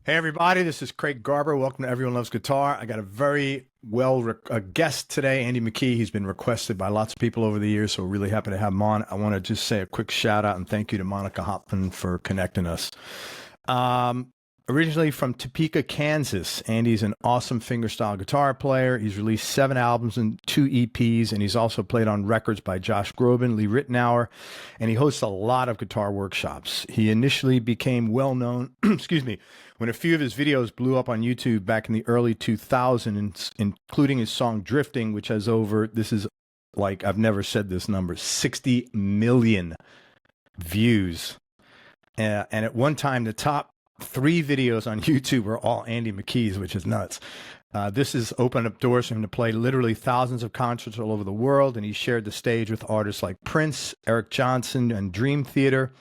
Hey everybody, this is Craig Garber. Welcome to Everyone Loves Guitar. I got a very a guest today, Andy McKee. He's been requested by lots of people over the years, so we're really happy to have him on. I want to just say a quick shout out and thank you to Monica Hopman for connecting us. Um, Originally from Topeka, Kansas, Andy's an awesome fingerstyle guitar player. He's released 7 albums and 2 EPs, and he's also played on records by Josh Groban, Ritenour, and he hosts a lot of guitar workshops. He initially became well known, excuse me, when a few of his videos blew up on YouTube back in the early 2000s, including his song Drifting, which has over, this is like, I've never said this number, 60 million views. And at one time, the top 3 videos on YouTube were all Andy McKee's, which is nuts. This has opened up doors for him to play literally thousands of concerts all over the world, and he shared the stage with artists like Prince, Eric Johnson, and Dream Theater.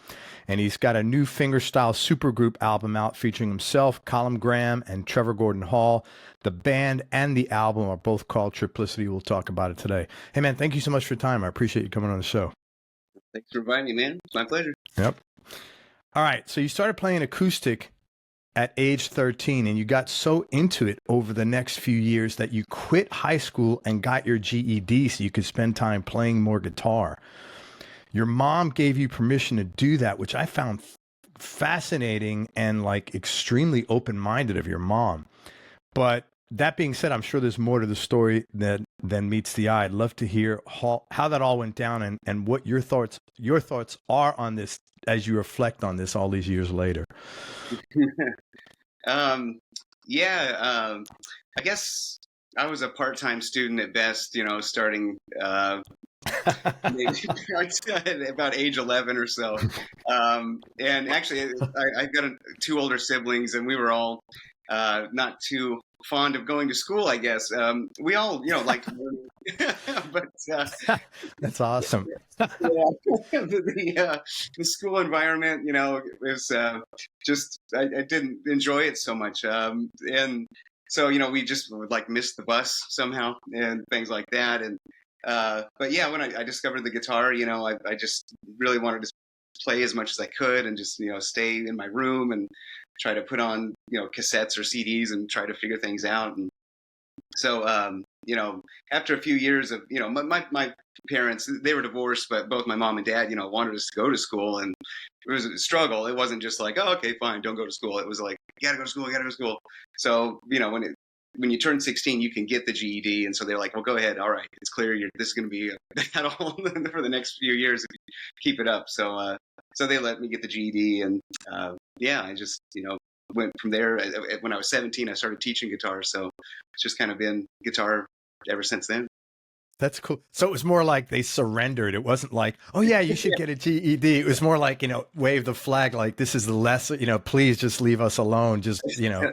And he's got a new fingerstyle supergroup album out featuring himself, Calum and Trevor Gordon Hall. The band and the album are both called Tripliciti. We'll talk about it today. Hey, man, thank you so much for your time. I appreciate you coming on the show. Thanks for inviting me, man. It's my pleasure. Yep. All right, so you started playing acoustic at age 13, and you got so into it over the next few years that you quit high school and got your GED so you could spend time playing more guitar. Your mom gave you permission to do that, which I found fascinating and like extremely open-minded of your mom. But that being said, I'm sure there's more to the story than meets the eye. I'd love to hear how that all went down and what your thoughts are on this as you reflect on this all these years later. I guess I was a part-time student at best, starting maybe about age 11 or so. And actually, I've got 2 older siblings, and we were all not too fond of going to school, I guess. We all, like to learn. But that's awesome. The school environment, was just I didn't enjoy it so much, and so we just would like miss the bus somehow and things like that. And but yeah, when I discovered the guitar, I just really wanted to play as much as I could and just stay in my room and try to put on cassettes or CDs and try to figure things out. And so after a few years of my parents, they were divorced, but both my mom and dad wanted us to go to school, and it was a struggle. It wasn't just like, oh, okay, fine, don't go to school. It was like, you gotta go to school, you gotta go to school. So when you turn 16, you can get the GED, and so they're like, well, go ahead, all right, it's clear, this is going to be at all for the next few years if you keep it up. So so they let me get the GED, and I just went from there. When I was 17, I started teaching guitar, so it's just kind of been guitar ever since then. That's cool. So it was more like they surrendered. It wasn't like, oh yeah, you should get a GED. It was more like, wave the flag, like this is the lesson, please just leave us alone. Just,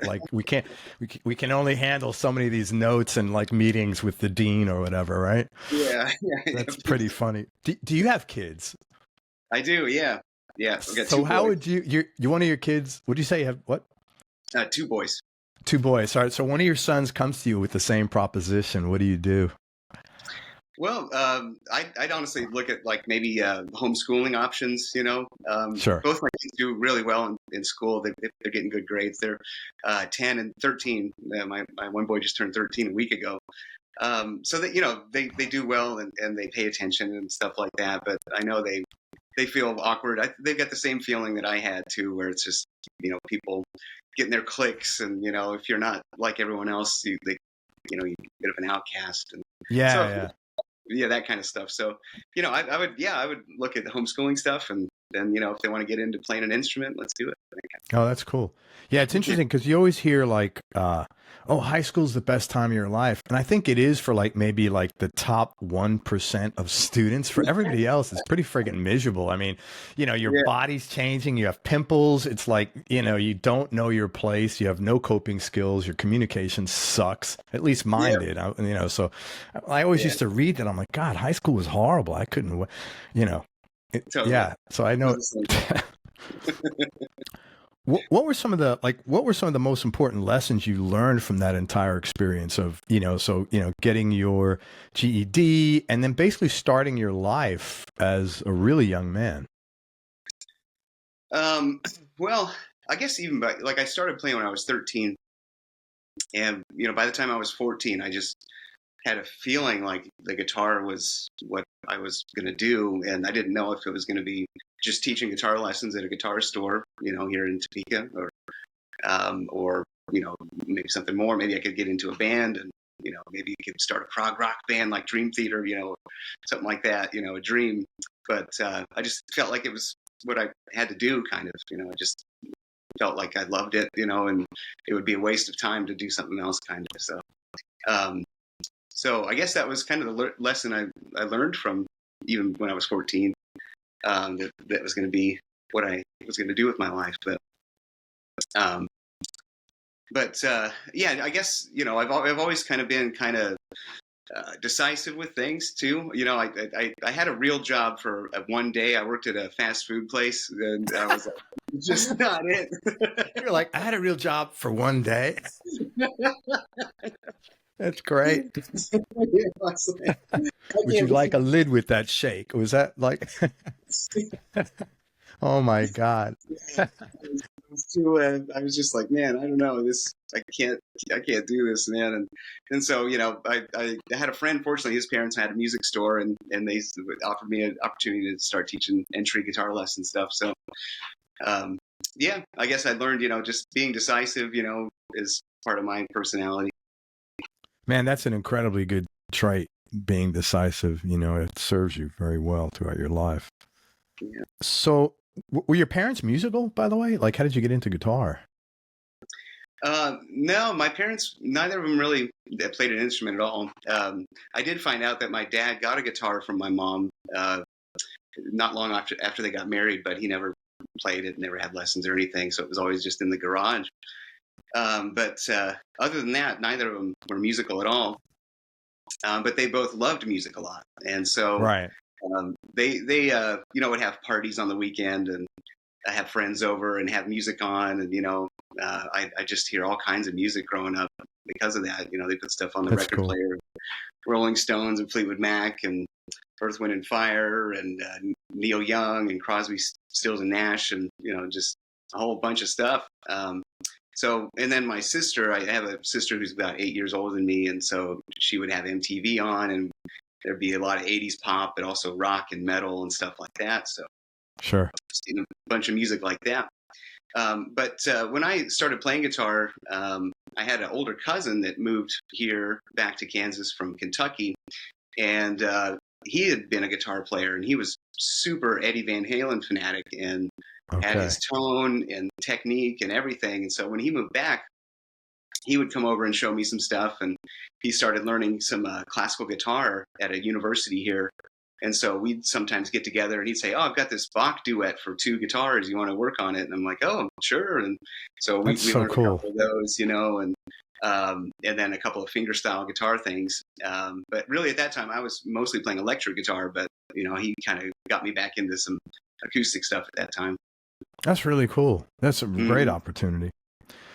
like we can only handle so many of these notes and like meetings with the dean or whatever, right? Yeah. That's pretty funny. Do you have kids? I do. Yeah. Yeah. So how would you one of your kids, would you say you have what? 2 boys. 2 boys. All right. So one of your sons comes to you with the same proposition. What do you do? Well, I'd honestly look at like maybe homeschooling options. Sure. Both my kids do really well in school. They're getting good grades. They're 10 and 13. My one boy just turned 13 a week ago. So that they do well and they pay attention and stuff like that. But I know they feel awkward. They've got the same feeling that I had too, where it's just people getting their clicks, and if you're not like everyone else, you get a bit of an outcast. And yeah, that kind of stuff. So, I would look at the homeschooling stuff, and then, if they want to get into playing an instrument, let's do it. Oh, that's cool. Yeah, it's interesting because you always hear like, oh, high school's the best time of your life. And I think it is for like maybe like the top 1% of students. For everybody else, it's pretty friggin' miserable. I mean, your body's changing, you have pimples. It's like, you don't know your place. You have no coping skills. Your communication sucks. At least mine did. So I always used to read that. I'm like, God, high school was horrible. I couldn't, Totally. Yeah. So I know. What were some of the most important lessons you learned from that entire experience of, getting your GED and then basically starting your life as a really young man? Well, I guess even I started playing when I was 13, and by the time I was 14, I just had a feeling like the guitar was what I was going to do, and I didn't know if it was going to be just teaching guitar lessons at a guitar store, here in Topeka, or maybe something more. Maybe I could get into a band, and maybe you could start a prog rock band like Dream Theater, something like that, a dream. But I just felt like it was what I had to do, kind of. I just felt like I loved it, and it would be a waste of time to do something else, kind of. So I guess that was kind of the lesson I learned from even when I was 14, that was going to be what I was going to do with my life. But yeah, I guess, I've always kind of been kind of decisive with things too. I had a real job for one day. I worked at a fast food place, and I was like, just not it. You're like, I had a real job for one day. That's great. Would you like a lid with that shake? Was that like? Oh my God. I was just like, man, I don't know this. I can't do this, man. And so, I had a friend. Fortunately, his parents had a music store, and they offered me an opportunity to start teaching entry guitar lesson stuff. So, yeah, I guess I learned, just being decisive, is part of my personality. Man, that's an incredibly good trait, being decisive. It serves you very well throughout your life. Yeah. So, were your parents musical, by the way? Like, how did you get into guitar? No, my parents, neither of them really played an instrument at all. I did find out that my dad got a guitar from my mom not long after they got married, but he never played it, never had lessons or anything, so it was always just in the garage. But other than that, neither of them were musical at all. But they both loved music a lot, and so Right. they would have parties on the weekend, and I have friends over and have music on, and I just hear all kinds of music growing up because of that. They put stuff on the That's record cool. player, Rolling Stones and Fleetwood Mac and Earth, Wind and Fire and Neil Young and Crosby, Stills and Nash, and just a whole bunch of stuff. And then my sister, I have a sister who's about 8 years older than me, and so she would have MTV on, and there'd be a lot of 80s pop, but also rock and metal and stuff like that. So Sure. just a bunch of music like that. But when I started playing guitar, I had an older cousin that moved here back to Kansas from Kentucky, and he had been a guitar player, and he was super Eddie Van Halen fanatic, and had Okay. his tone and technique and everything. And so when he moved back, he would come over and show me some stuff, and he started learning some classical guitar at a university here. And so we'd sometimes get together, and he'd say, "Oh, I've got this Bach duet for 2 guitars. You want to work on it?" And I'm like, "Oh, sure." And so we That's so learned a cool. couple of those, and then a couple of fingerstyle guitar things. But really, at that time, I was mostly playing electric guitar. But he kind of got me back into some acoustic stuff at that time. That's really cool. That's a great Mhm. opportunity.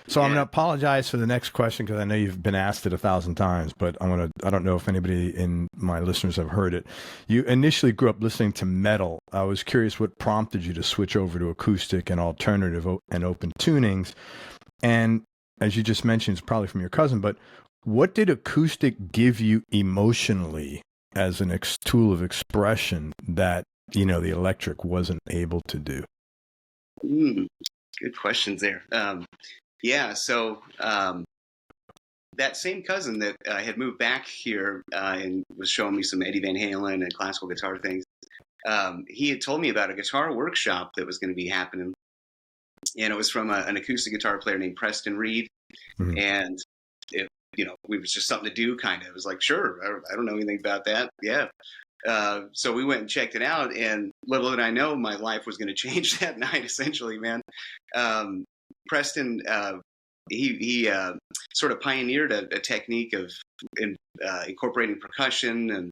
So I'm going to Yeah. apologize for the next question because I know you've been asked it 1,000 times, but I don't know if anybody in my listeners have heard it. You initially grew up listening to metal. I was curious what prompted you to switch over to acoustic and alternative and open tunings. And as you just mentioned, it's probably from your cousin, but what did acoustic give you emotionally as an tool of expression that, the electric wasn't able to do? Good questions there. Yeah, so that same cousin that had moved back here and was showing me some Eddie Van Halen and classical guitar things, he had told me about a guitar workshop that was going to be happening, and it was from an acoustic guitar player named Preston Reed, Mhm. and it, it was just something to do, kind of. It was like, sure, I don't know anything about that. Yeah. So we went and checked it out, and little did I know my life was going to change that night, essentially, man. Preston, he sort of pioneered a technique of incorporating percussion and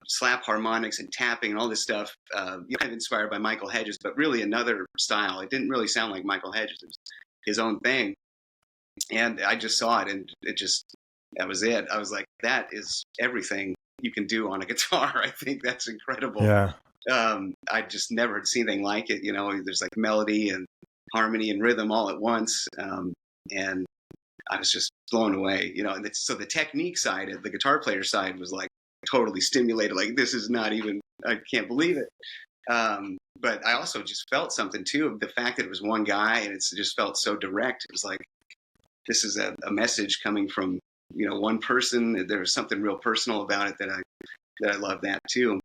slap harmonics and tapping and all this stuff, kind of inspired by Michael Hedges, but really another style. It didn't really sound like Michael Hedges. It was his own thing. And I just saw it, and that was it. I was like, that is everything you can do on a guitar. I think that's incredible. Yeah. I just never had seen anything like it. There's like melody and harmony and rhythm all at once. And I was just blown away, and so the technique side, the guitar player side, was like totally stimulated. Like, this is not even, I can't believe it. But I also just felt something too, of the fact that it was one guy, and it's just felt so direct. It was like, this is a message coming from, one person. There was something real personal about it that I love that too.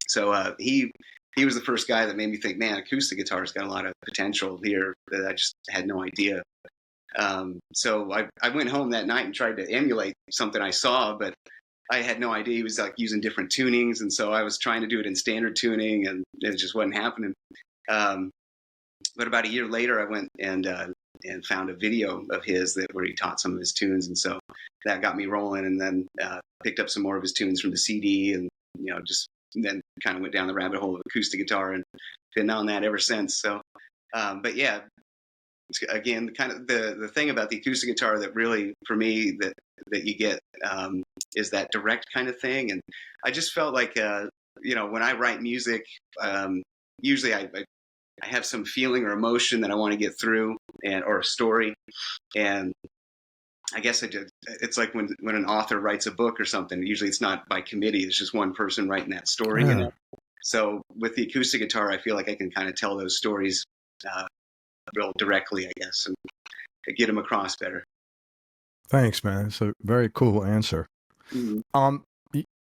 So he was the first guy that made me think, man, acoustic guitar's got a lot of potential here that I just had no idea. So I went home that night and tried to emulate something I saw, but I had no idea he was like using different tunings. And so I was trying to do it in standard tuning, and it just wasn't happening. But about a year later, I went and found a video of his where he taught some of his tunes. And so that got me rolling, and then picked up some more of his tunes from the CD, and, and then kind of went down the rabbit hole of acoustic guitar and been on that ever since. So, but yeah, again, kind of the thing about the acoustic guitar that really, for me, that you get is that direct kind of thing. And I just felt like, when I write music, usually I have some feeling or emotion that I want to get through, or a story. And I guess it's like when an author writes a book or something, usually it's not by committee. It's just one person writing that story. So with the acoustic guitar, I feel like I can kind of tell those stories real directly, I guess, and get them across better. Thanks, man. It's a very cool answer. Mm-hmm.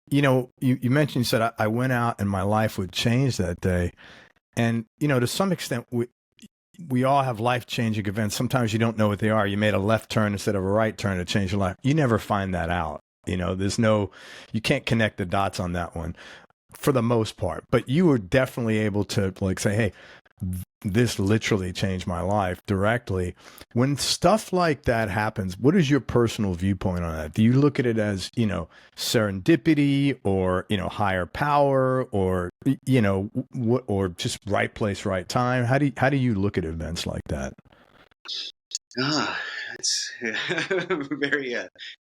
You mentioned, you said I went out and my life would change that day. And, to some extent, we all have life-changing events. Sometimes you don't know what they are. You made a left turn instead of a right turn to change your life. You never find that out. You can't connect the dots on that one for the most part. But you were definitely able to say, hey, this literally changed my life directly. When stuff like that happens, what is your personal viewpoint on that? Do you look at it as, serendipity, or, higher power, or, or just right place, right time? How do you look at events like that? It's a very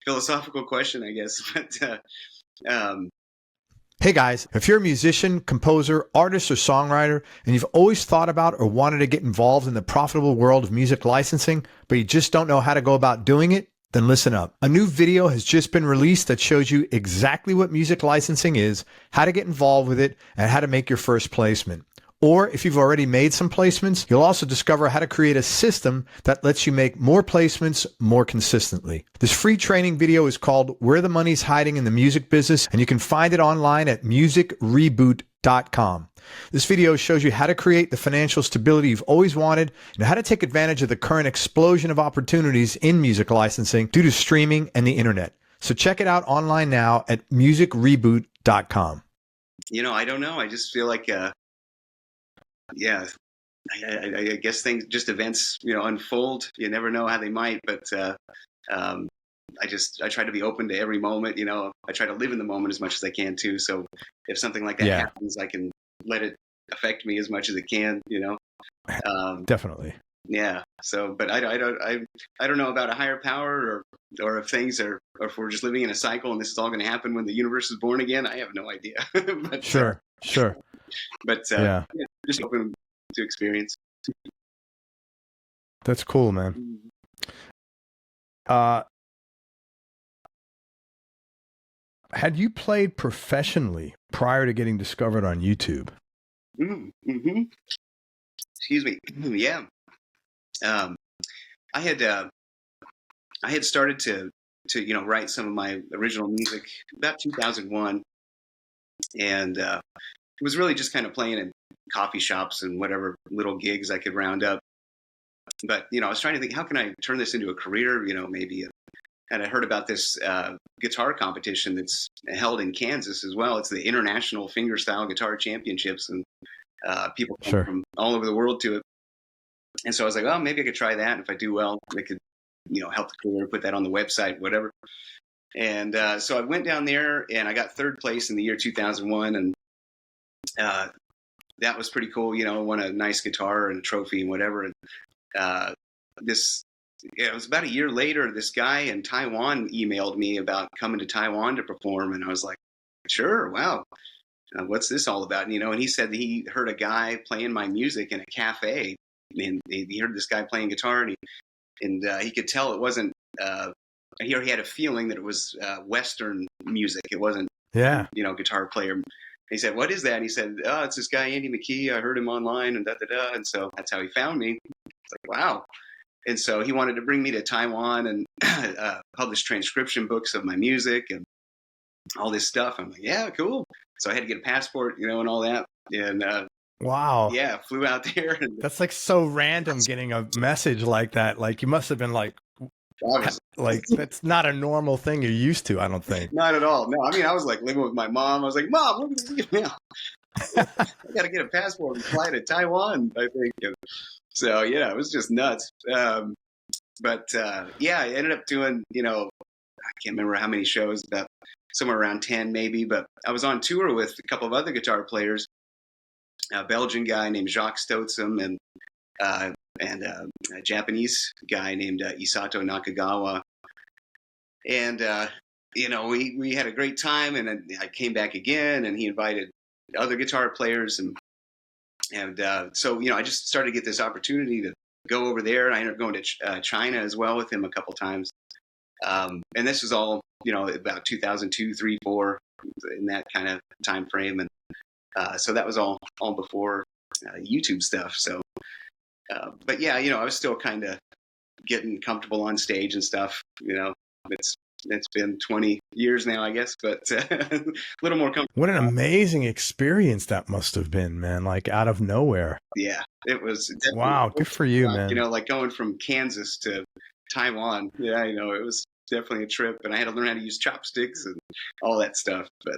philosophical question, I guess. But hey guys, if you're a musician, composer, artist, or songwriter, and you've always thought about or wanted to get involved in the profitable world of music licensing, but you just don't know how to go about doing it, then listen up. A new video has just been released that shows you exactly what music licensing is, how to get involved with it, and how to make your first placement. Or if you've already made some placements, you'll also discover how to create a system that lets you make more placements more consistently. This free training video is called Where the Money's Hiding in the Music Business, and you can find it online at musicreboot.com. This video shows you how to create the financial stability you've always wanted and how to take advantage of the current explosion of opportunities in music licensing due to streaming and the internet. So check it out online now at musicreboot.com. I don't know. I just feel like, I guess things, just events, unfold. You never know how they might, but I try to be open to every moment. I try to live in the moment as much as I can too. So if something like that happens, I can let it affect me as much as it can. Definitely. Yeah. So, but I don't know about a higher power, or if things are, or if we're just living in a cycle and this is all going to happen when the universe is born again. I have no idea. But, Sure. But just open to experience. That's cool, man. Had you played professionally prior to getting discovered on YouTube? Mm-hmm. Excuse me. Yeah. I had started to write some of my original music about 2001, and it was really just kind of playing in coffee shops and whatever little gigs I could round up. But I was trying to think, how can I turn this into a career? Maybe. And I heard about this guitar competition that's held in Kansas as well. It's the International Fingerstyle Guitar Championships, and people come from all over the world to it. And so I was like, well, maybe I could try that. And if I do well, I could, help the career, put that on the website, whatever. And so I went down there and I got third place in the year 2001. And that was pretty cool. I won a nice guitar and a trophy and whatever. And it was about a year later, this guy in Taiwan emailed me about coming to Taiwan to perform. And I was like, sure, wow. What's this all about? And he said that he heard a guy playing my music in a cafe he heard this guy playing guitar, and he could tell it wasn't. He had a feeling that it was Western music. It wasn't, guitar player. He said, "What is that?" And he said, "Oh, it's this guy Andy McKee. I heard him online, and da da da." And so that's how he found me. It's like, wow. And so he wanted to bring me to Taiwan and publish transcription books of my music and all this stuff. I'm like, yeah, cool. So I had to get a passport, and all that. And wow, yeah, flew out there. And that's like so random getting a message like that. Like you must have been like that's not a normal thing you're used to, I don't think. Not at all. No, I mean, I was like living with my mom. I was like, Mom, look at me now. I got to get a passport and fly to Taiwan, I think. And so, yeah, it was just nuts. But I ended up doing, I can't remember how many shows, about somewhere around 10 maybe. But I was on tour with a couple of other guitar players, a Belgian guy named Jacques Stotsum and a Japanese guy named Isato Nakagawa. And, we had a great time, and I came back again, and he invited other guitar players. And so, I just started to get this opportunity to go over there. And I ended up going to China as well with him a couple times. And this was all, about 2002, 3, 4, in that kind of time frame. And so that was all before YouTube stuff. So, but yeah, I was still kind of getting comfortable on stage and stuff. It's been 20 years now, I guess, but a little more comfortable. What an amazing experience that must have been, man! Like out of nowhere. Yeah, it was. Wow, good for you, man. Like going from Kansas to Taiwan. Yeah, it was definitely a trip, and I had to learn how to use chopsticks and all that stuff. But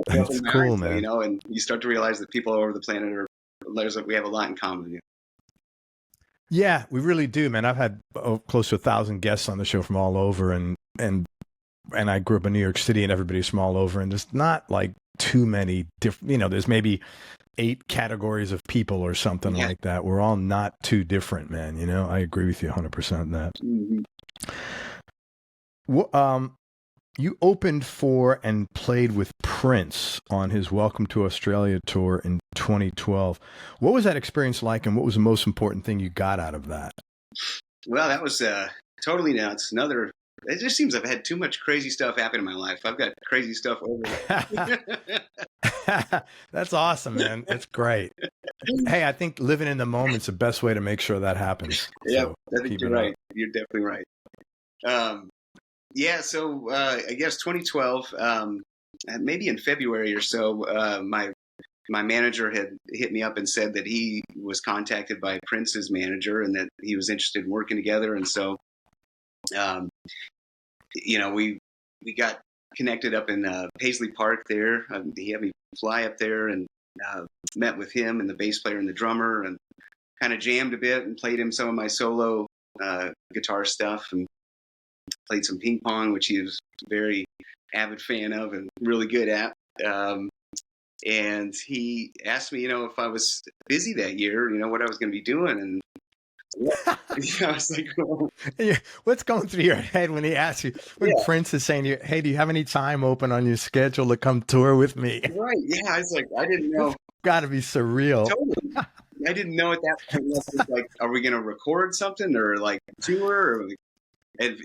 that's cool, man. And you start to realize that people all over the planet we have a lot in common. Yeah, we really do, man. I've had close to 1,000 guests on the show from all over, and I grew up in New York City, and everybody's from all over, and there's not like too many different. There's maybe 8 categories of people or something like that. We're all not too different, man. I agree with you 100% on that. Mm-hmm. Well, you opened for and played with Prince on his Welcome to Australia tour in 2012. What was that experience like, and what was the most important thing you got out of that? Well, that was totally nuts. It just seems I've had too much crazy stuff happen in my life. I've got crazy stuff over there. That's awesome, man. That's great. Hey, I think living in the moment's the best way to make sure that happens. Yeah, so I think you're right. You're definitely right. Yeah, so I guess 2012, maybe in February or so, my manager had hit me up and said that he was contacted by Prince's manager and that he was interested in working together. And so, we got connected up in Paisley Park there. He had me fly up there and met with him and the bass player and the drummer, and kind of jammed a bit and played him some of my solo guitar stuff, and played some ping pong, which he was a very avid fan of and really good at. And he asked me, if I was busy that year, what I was going to be doing. And I was like, well, what's going through your head when he asks you, when Prince is saying to you, hey, do you have any time open on your schedule to come tour with me? Right. Yeah. I was like, I didn't know. Got to be surreal. Totally. I didn't know at that point, like, are we going to record something or like tour? And,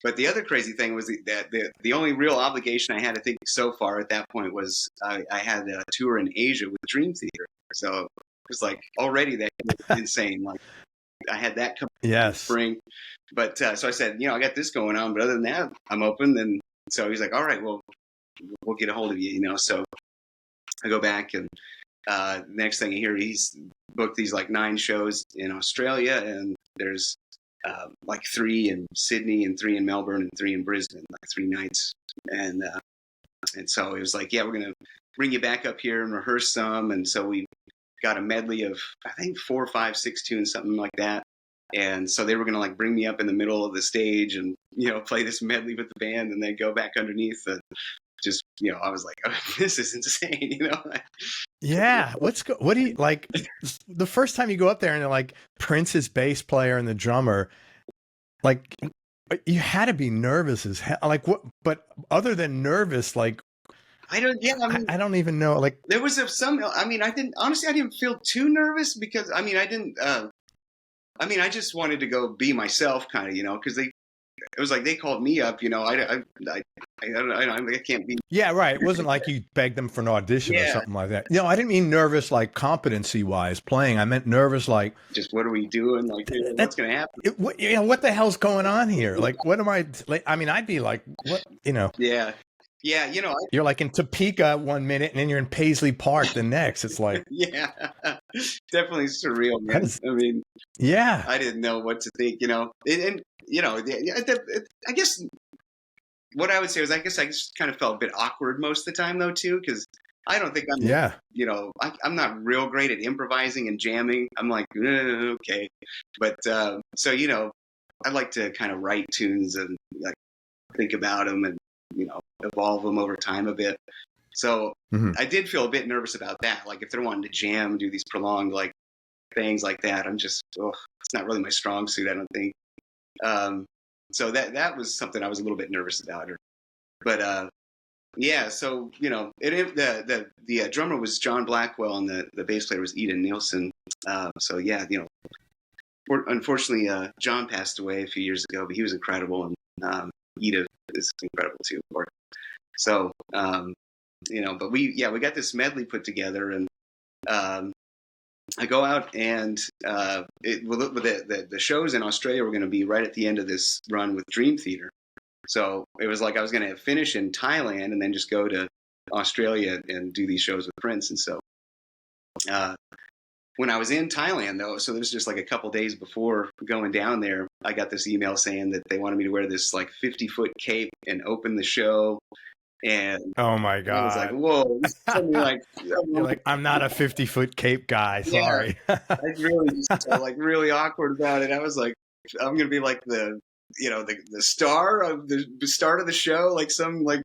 but the other crazy thing was that the only real obligation I had, I think, so far at that point was I had a tour in Asia with Dream Theater. So it was like already that was insane. Like I had that coming in spring. But so I said, I got this going on, but other than that, I'm open. And so he's like, all right, well, we'll get a hold of you, So I go back, and the next thing I hear, he's booked these like 9 shows in Australia, and there's like 3 in Sydney and 3 in Melbourne and 3 in Brisbane, like 3 nights. And so it was like, yeah, we're going to bring you back up here and rehearse some. And so we got a medley of, I think 4, 5, 6 tunes, something like that. And so they were going to like bring me up in the middle of the stage and, play this medley with the band, and then go back underneath. And just, I was like, oh, this is insane, Yeah. What do you like the first time you go up there and they're like Prince's bass player and the drummer, like you had to be nervous as hell. Like what, but other than nervous, like I don't. Yeah, I mean, I don't even know. Like, there was some. I mean, I didn't honestly. I didn't feel too nervous because I mean, I didn't. I mean, I just wanted to go be myself, kind of, because it was like they called me up. I can't be. yeah, right. It wasn't like you begged them for an audition or Yeah, something like that. No, I didn't mean nervous like competency wise playing. I meant nervous like, just what are we doing? Like, what's going to happen? what the hell's going on here? Like, what am I? Like, I mean, I'd be like, what? Yeah, yeah. You're like in Topeka one minute and then you're in Paisley Park the next. It's like, yeah, definitely surreal, man. I mean, yeah, I didn't know what to think, and I guess what I would say is, I guess I just kind of felt a bit awkward most of the time, though, too, because I don't think I'm, yeah, I'm not real great at improvising and jamming. I'm like, okay, but so I like to kind of write tunes and like think about them and evolve them over time a bit. So I did feel a bit nervous about that. Like if they're wanting to jam, do these prolonged like things like that, I'm just, it's not really my strong suit, I don't think. So that was something I was a little bit nervous about. But yeah, so the drummer was John Blackwell and the bass player was Eden Nielsen. So yeah, unfortunately John passed away a few years ago, but he was incredible, and Eden is incredible too, of course. So but we got this medley put together, and I go out and the shows in Australia were going to be right at the end of this run with Dream Theater. So it was like I was going to finish in Thailand and then just go to Australia and do these shows with Prince. And so when I was in Thailand, though, so this was just like a couple days before going down there, I got this email saying that they wanted me to wear this like 50-foot cape and open the show. And oh my God, I was like, whoa. You're like, I'm not a 50-foot cape guy. Sorry. I really just felt like really awkward about it. I was like, I'm going to be like the star of the start of the show, like some like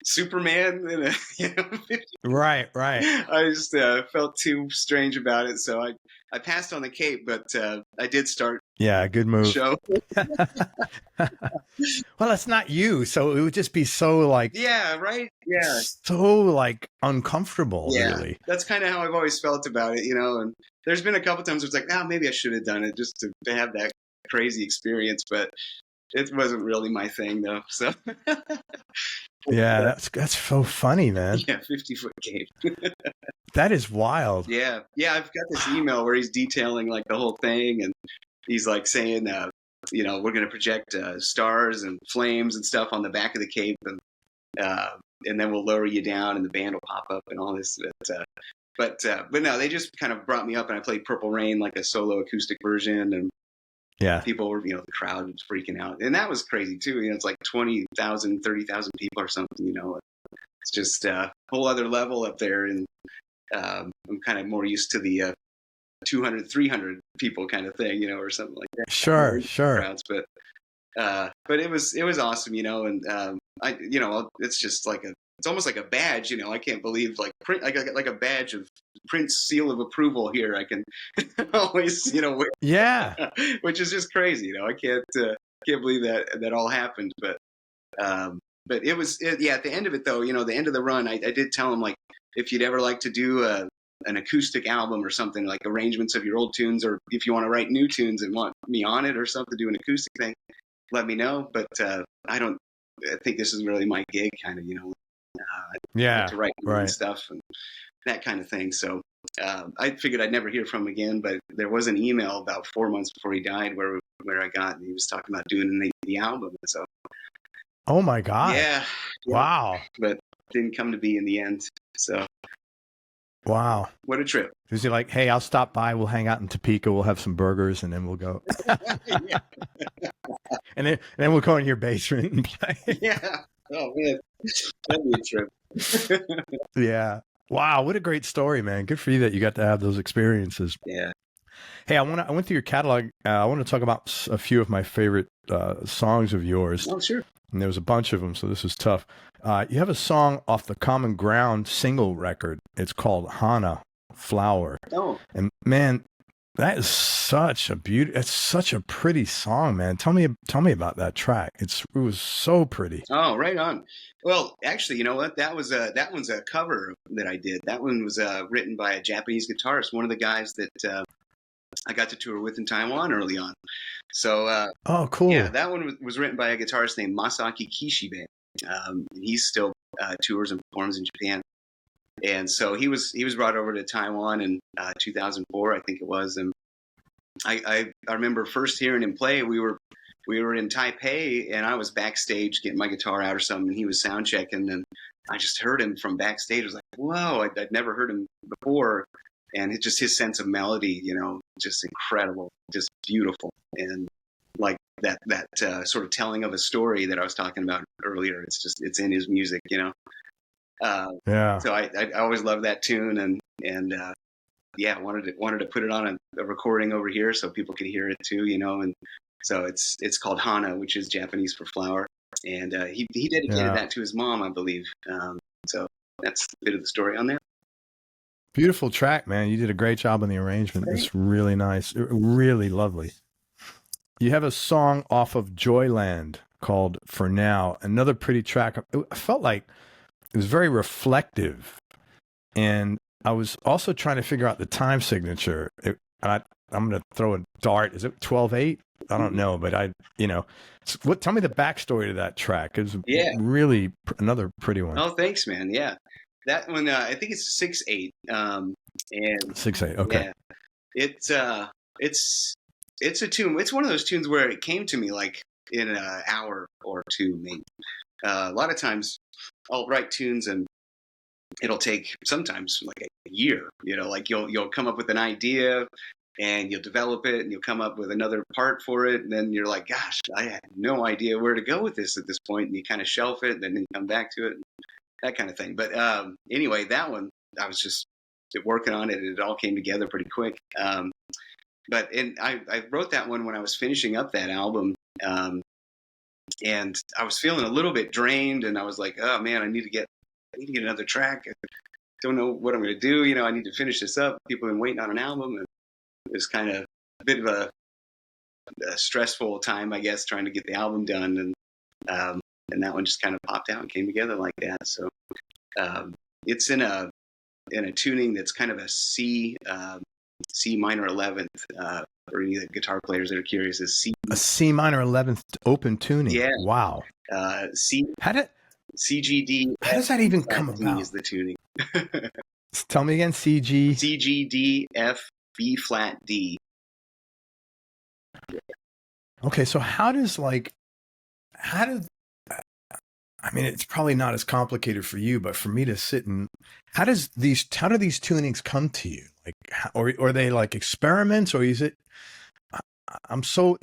Superman in a, 50. Right. I just felt too strange about it. So I passed on the cape, but I did start. Yeah, good move. Show. Well, it's not you, so it would just be so like, yeah, right, yeah, so like uncomfortable. Yeah, really. That's kind of how I've always felt about it, And there's been a couple times where it's like, maybe I should have done it just to have that crazy experience, but it wasn't really my thing, though. So. Yeah, that's so funny, man. Yeah, 50-foot cape. That is wild. Yeah. I've got this email where he's detailing like the whole thing, and he's like saying, we're going to project stars and flames and stuff on the back of the cape, and then we'll lower you down, and the band will pop up and all this. But no, they just kind of brought me up, and I played Purple Rain, like a solo acoustic version, and yeah, people were, the crowd was freaking out, and that was crazy too. It's like 20,000, 30,000 people or something. It's just a whole other level up there, and I'm kind of more used to the 200, 300 people kind of thing, or something like that. Sure. Crowds, but it was awesome, and it's just like it's almost like a badge, I can't believe like like a badge of Prince seal of approval here. I can always, wear. Yeah, which is just crazy, I can't believe that all happened, but it was at the end of it, though, the end of the run, I did tell him, like, if you'd ever like to do an acoustic album or something, like arrangements of your old tunes, or if you want to write new tunes and want me on it or something, do an acoustic thing, let me know. But I think this is really my gig, kind of, like to write new stuff and that kind of thing. So I figured I'd never hear from him again, but there was an email about 4 months before he died where I got, and he was talking about doing the album. And so, oh my God. Yeah. Wow. But didn't come to be in the end. So. Wow. What a trip. Was he like, hey, I'll stop by. We'll hang out in Topeka. We'll have some burgers and then we'll go. and then we'll go in your basement and play. Yeah. Oh, man. That'd be a trip. Yeah. Wow. What a great story, man. Good for you that you got to have those experiences. Yeah. Hey, I went through your catalog. I want to talk about a few of my favorite songs of yours. Oh, sure. And there was a bunch of them, so this was tough. You have a song off the Common Ground single record. It's called Hana Flower. Oh. And man, That is such a beauty. It's such a pretty song, man. Tell me about that track. It was so pretty. Oh, right on. Well, actually, you know what? That one's a cover that I did. That one was written by a Japanese guitarist, one of the guys that I got to tour with in Taiwan early on. So Oh, yeah, cool. that one was written by a guitarist named Masaki Kishibe. He still tours and performs in Japan. And so he was brought over to Taiwan in 2004, I think it was. And I remember first hearing him play. We were in Taipei, and I was backstage getting my guitar out or something, and he was sound checking, and I just heard him from backstage. I was like, whoa, I'd never heard him before. And it's just his sense of melody, just incredible, just beautiful. And like that sort of telling of a story that I was talking about earlier, it's in his music. Yeah. So I always loved that tune, and yeah, wanted to put it on a recording over here so people could hear it too. And so it's called Hana, which is Japanese for flower, and he dedicated Yeah. that to his mom, I believe. So that's a bit of the story on there. Beautiful track, man. You did a great job on the arrangement. It's really nice. Really lovely. You have a song off of Joyland called For Now. Another pretty track. I felt like it was very reflective. And I was also trying to figure out the time signature. I'm going to throw a dart. Is it 12/8? I don't know, but tell me the backstory to that track. It's Yeah. really another pretty one. Oh, thanks, man. Yeah, that one. I think it's 6/8. And 6/8. Okay. yeah, it's a tune. It's one of those tunes where it came to me like in an hour or two, maybe. A lot of times, I'll write tunes and it'll take sometimes like a year. Like you'll come up with an idea and you'll develop it and you'll come up with another part for it, and then you're like, gosh, I had no idea where to go with this at this point, and you kind of shelf it and then you come back to it, and that kind of thing. But anyway, that one I was just working on it, and it all came together pretty quick. But I wrote that one when I was finishing up that album, and I was feeling a little bit drained, and I was like, oh man, I need to get another track. I don't know what I'm going to do. I need to finish this up. People have been waiting on an album, and it was kind of a bit of a stressful time, I guess, trying to get the album done, and that one just kind of popped out and came together like that. So it's in a tuning that's kind of a C minor 11th. For any of the guitar players that are curious, is A C minor 11th open tuning. Yeah. Wow. CGD. How does that even come about? Is the tuning. Tell me again. CGD F B flat D. Okay, so how do it's probably not as complicated for you, but for me to sit and how do these tunings come to you? Like, or are they like experiments, or is it? I'm so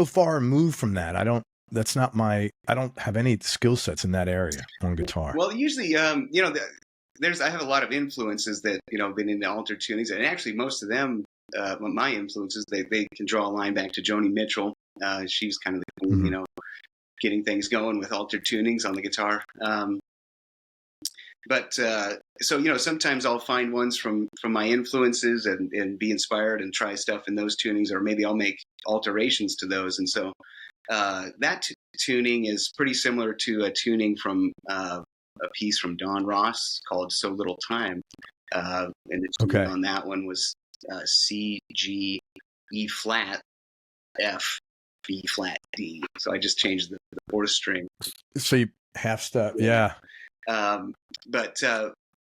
far removed from that. I don't have any skill sets in that area on guitar. Well, usually, I have a lot of influences that, been in the altered tunings, and actually most of them, my influences, they can draw a line back to Joni Mitchell. She's kind of the queen, getting things going with altered tunings on the guitar. But sometimes I'll find ones from my influences and be inspired and try stuff in those tunings, or maybe I'll make alterations to those. And so that tuning is pretty similar to a tuning from a piece from Don Ross called So Little Time. And the tuning on that one was C, G, E flat, F, B flat, D. So I just changed the fourth string. So you half step, yeah. But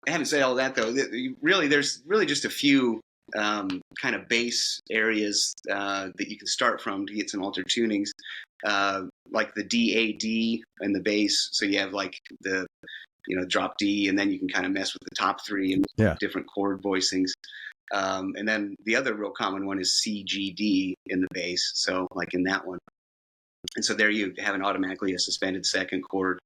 having said all that, though, there's really just a few kind of bass areas that you can start from to get some altered tunings, like the D-A-D and the bass. So you have like the drop D, and then you can kind of mess with the top three and different chord voicings. And then the other real common one is C-G-D in the bass. So like in that one. And so there you have automatically a suspended second chord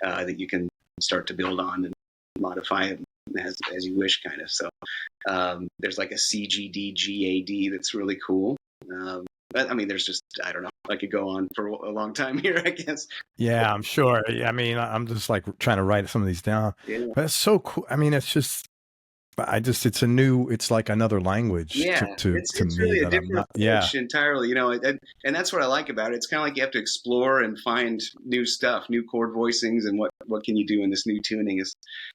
that you can start to build on and modify it as you wish, kind of. So there's like a C-G-D, G-A-D that's really cool. But I mean, there's just, I don't know, I could go on for a long time here, I guess. Yeah, I'm sure. I mean, I'm just like trying to write some of these down. Yeah. But it's so cool. I mean, it's just, it's like another language Yeah, to it's me really a that I'm different not. Yeah. approach entirely, and that's what I like about it. It's kind of like you have to explore and find new stuff, new chord voicings, and what can you do in this new tuning is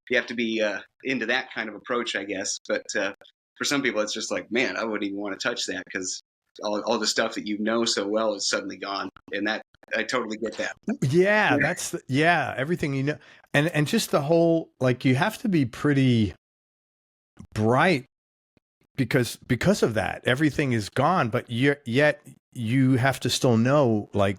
you have to be into that kind of approach, I guess. But for some people, it's just like, man, I wouldn't even want to touch that because all the stuff that you know so well is suddenly gone, and that I totally get that. Yeah, everything and just the whole, like, you have to be pretty bright because of that. Everything is gone, but yet you have to still know, like,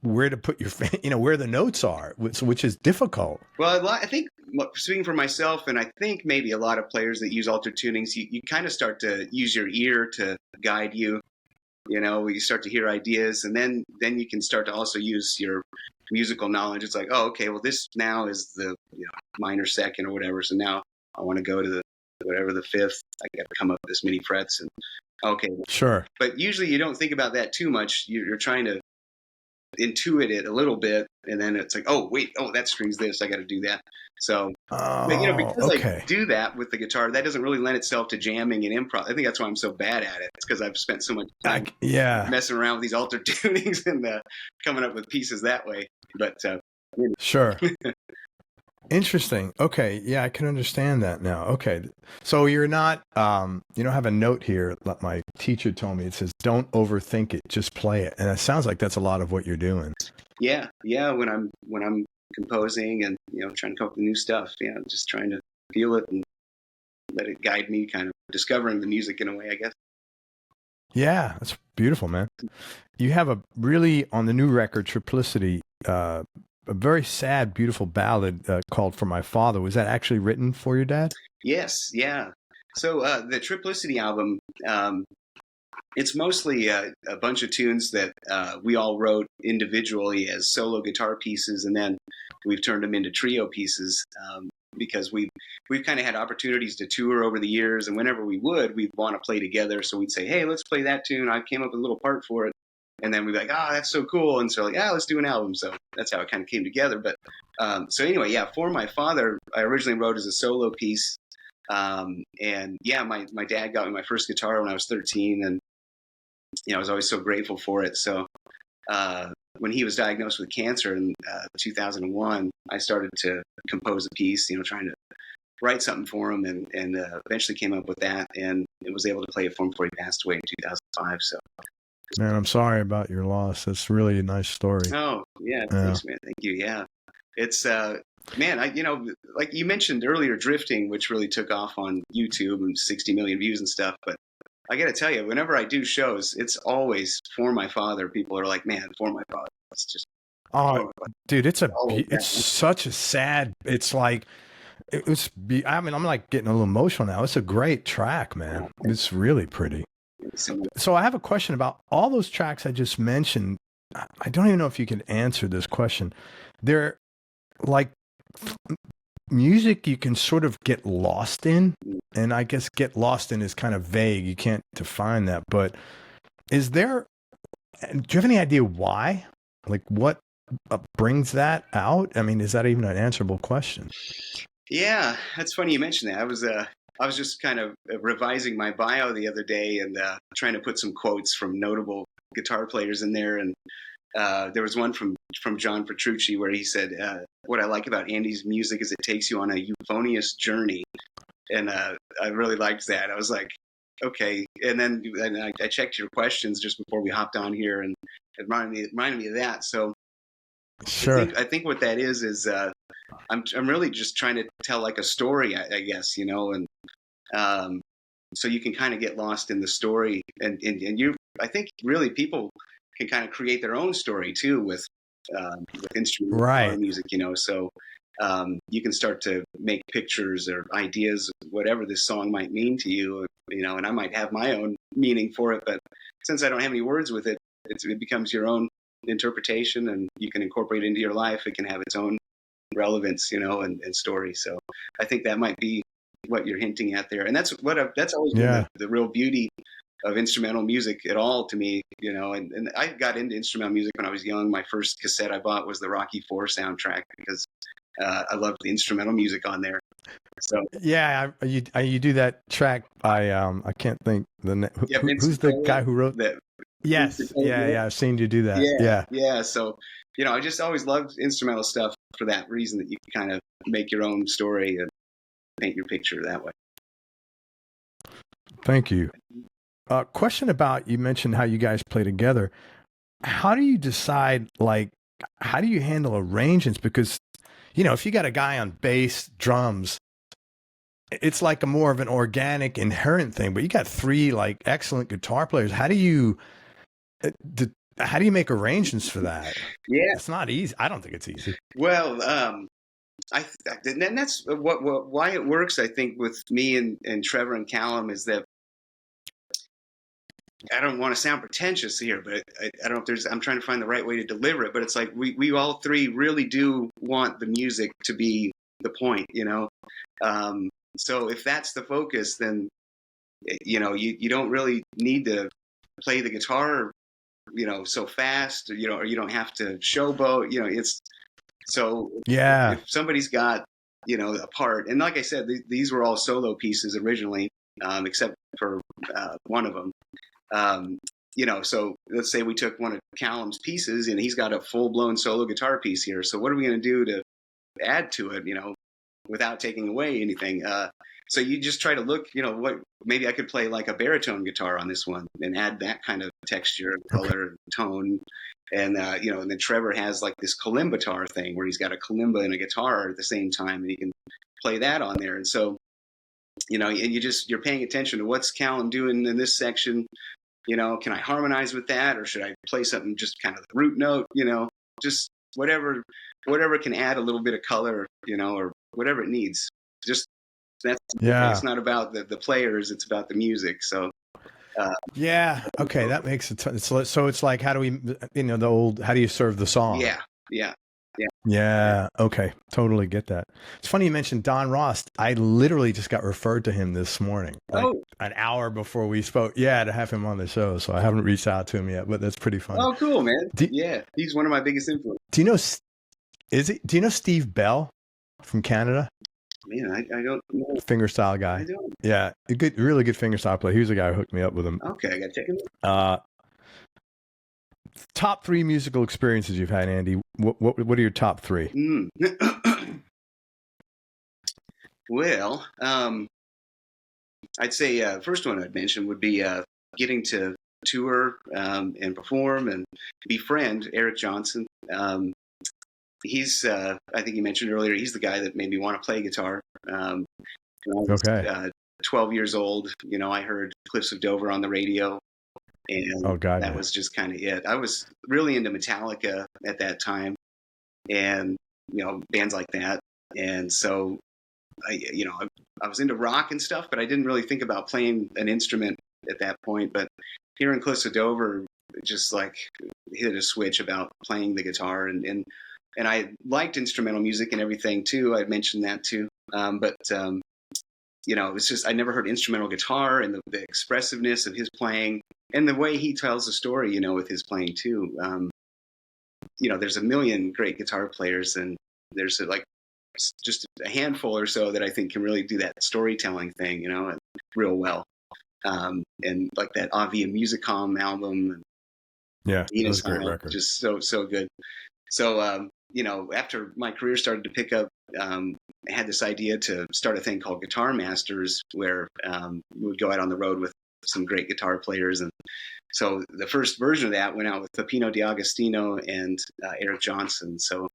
where to put your where the notes are, which is difficult. Well, I think speaking for myself, and I think maybe a lot of players that use altered tunings, you kind of start to use your ear to guide you. You start to hear ideas, and then you can start to also use your musical knowledge. It's like, oh, okay, well, this now is the minor second or whatever. So now I want to go to the fifth. I got to come up with this many frets, and okay, Sure. But usually you don't think about that too much. You're trying to intuit it a little bit, and then it's like, oh wait, that string's this. I got to do that. So, because okay. I do that with the guitar, that doesn't really lend itself to jamming and improv. I think that's why I'm so bad at it. It's because I've spent so much time messing around with these altered tunings and coming up with pieces that way. But sure. Interesting. Okay. Yeah, I can understand that now. Okay. So you're not, you don't have a note here that my teacher told me. It says, don't overthink it, just play it. And it sounds like that's a lot of what you're doing. Yeah. When I'm composing and, trying to come up with new stuff, just trying to feel it and let it guide me, kind of discovering the music in a way, I guess. Yeah. That's beautiful, man. You have on the new record, Tripliciti, a very sad, beautiful ballad called "For My Father." Was that actually written for your dad? Yes, yeah. So the Tripliciti album, it's mostly a bunch of tunes that we all wrote individually as solo guitar pieces, and then we've turned them into trio pieces because we've kind of had opportunities to tour over the years, and whenever we'd want to play together. So we'd say, hey, let's play that tune. I came up with a little part for it. And then we'd be like, that's so cool. And so let's do an album. So that's how it kind of came together. But so anyway, For My Father, I originally wrote as a solo piece. And my dad got me my first guitar when I was 13. And, I was always so grateful for it. So when he was diagnosed with cancer in 2001, I started to compose a piece, trying to write something for him and eventually came up with that. And was able to play it for him before he passed away in 2005. So. Man, I'm sorry about your loss. That's really a nice story. Oh, yeah. Thanks, man. Thank you. Yeah. It's, man, like you mentioned earlier, drifting, which really took off on YouTube and 60 million views and stuff. But I got to tell you, whenever I do shows, it's always For My Father. People are like, man, For My Father. It's just. Oh, dude, it's such a sad, it's like, I'm like getting a little emotional now. It's a great track, man. It's really pretty. So I have a question about all those tracks I just mentioned. I don't even know if you can answer this question. They're like music you can sort of get lost in, and I guess get lost in is kind of vague. You can't define that, but do you have any idea why? Like what brings that out? I mean, is that even an answerable question? Yeah, that's funny you mentioned that. I was just kind of revising my bio the other day and trying to put some quotes from notable guitar players in there. And there was one from John Petrucci where he said, what I like about Andy's music is it takes you on a euphonious journey. And I really liked that. I was like, okay. And then I checked your questions just before we hopped on here, and it reminded me of that. So sure. I think what that is I'm really just trying to tell like a story, I guess, and so you can kind of get lost in the story, and I think really people can kind of create their own story too with instrumental music, so you can start to make pictures or ideas, whatever this song might mean to you, and I might have my own meaning for it, but since I don't have any words with it, it becomes your own interpretation, and you can incorporate it into your life. It can have its own relevance, and story. So I think that might be what you're hinting at there, and that's always been the real beauty of instrumental music at all to me, and I got into instrumental music when I was young. My first cassette I bought was the Rocky IV soundtrack because I loved the instrumental music on there. So Yeah, you do that track by I can't think yeah, who's the guy who wrote. that. Yes, yeah, I've seen you do that. Yeah, Yeah, yeah. So, I just always loved instrumental stuff for that reason, that you can kind of make your own story and paint your picture that way. thank you. Question about, you mentioned how you guys play together. How do you decide, like, how do you handle arrangements? Because, if you got a guy on bass, drums, it's like a more of an organic, inherent thing. But you got three like excellent guitar players. Uh, d- how do you make arrangements for that? Yeah. It's not easy. I don't think it's easy. Well, and that's why it works. I think with me and Trevor and Calum is that I don't want to sound pretentious here, but I don't know if I'm trying to find the right way to deliver it, but it's like we all three really do want the music to be the point, so if that's the focus, then, you don't really need to play the guitar, so fast, or you don't have to showboat, it's so Yeah. if somebody's got, a part, and like I said, these were all solo pieces originally, except for one of them. So let's say we took one of Calum's pieces and he's got a full blown solo guitar piece here. So what are we going to do to add to it, without taking away anything? So you just try to look, what maybe I could play like a baritone guitar on this one and add that kind of texture, color, tone. And, and then Trevor has like this kalimbatar thing where he's got a kalimba and a guitar at the same time, and he can play that on there. And so, and you're paying attention to what's Calum doing in this section. Can I harmonize with that, or should I play something just kind of the root note? Just whatever can add a little bit of color, or whatever it needs. Just it's not about the players; it's about the music. So. Yeah. Okay, that makes it. So it's like, how do we, the old, how do you serve the song? Yeah. Okay. Totally get that. It's funny you mentioned Don Ross. I literally just got referred to him this morning, like an hour before we spoke. Yeah, to have him on the show. So I haven't reached out to him yet, but that's pretty funny. Oh, cool, man. Yeah, he's one of my biggest influences. Do you know Steve Bell from Canada? Man, I don't know. Fingerstyle guy. Yeah, really good fingerstyle player. He was the guy who hooked me up with him. Okay, I got to check him out. Top 3 musical experiences you've had, Andy. What are your top 3? Well, I'd say first one I'd mention would be getting to tour and perform and befriend Eric Johnson. He's, I think you mentioned earlier, he's the guy that made me want to play guitar. When I was 12 years old, I heard Cliffs of Dover on the radio. And that was just kind of it. I was really into Metallica at that time, and bands like that. And so, I was into rock and stuff, but I didn't really think about playing an instrument at that point. But hearing Cliffs of Dover just like hit a switch about playing the guitar, and I liked instrumental music and everything too. I mentioned that too, but. It's just I never heard instrumental guitar and the expressiveness of his playing and the way he tells the story, with his playing too. There's a million great guitar players, and there's like just a handful or so that I think can really do that storytelling thing, real well. And like that Avia Musicom album. Yeah, that was a great record. Just so good. So, after my career started to pick up, I had this idea to start a thing called Guitar Masters, where we would go out on the road with some great guitar players. And so the first version of that went out with Peppino D'Agostino and Eric Johnson. So,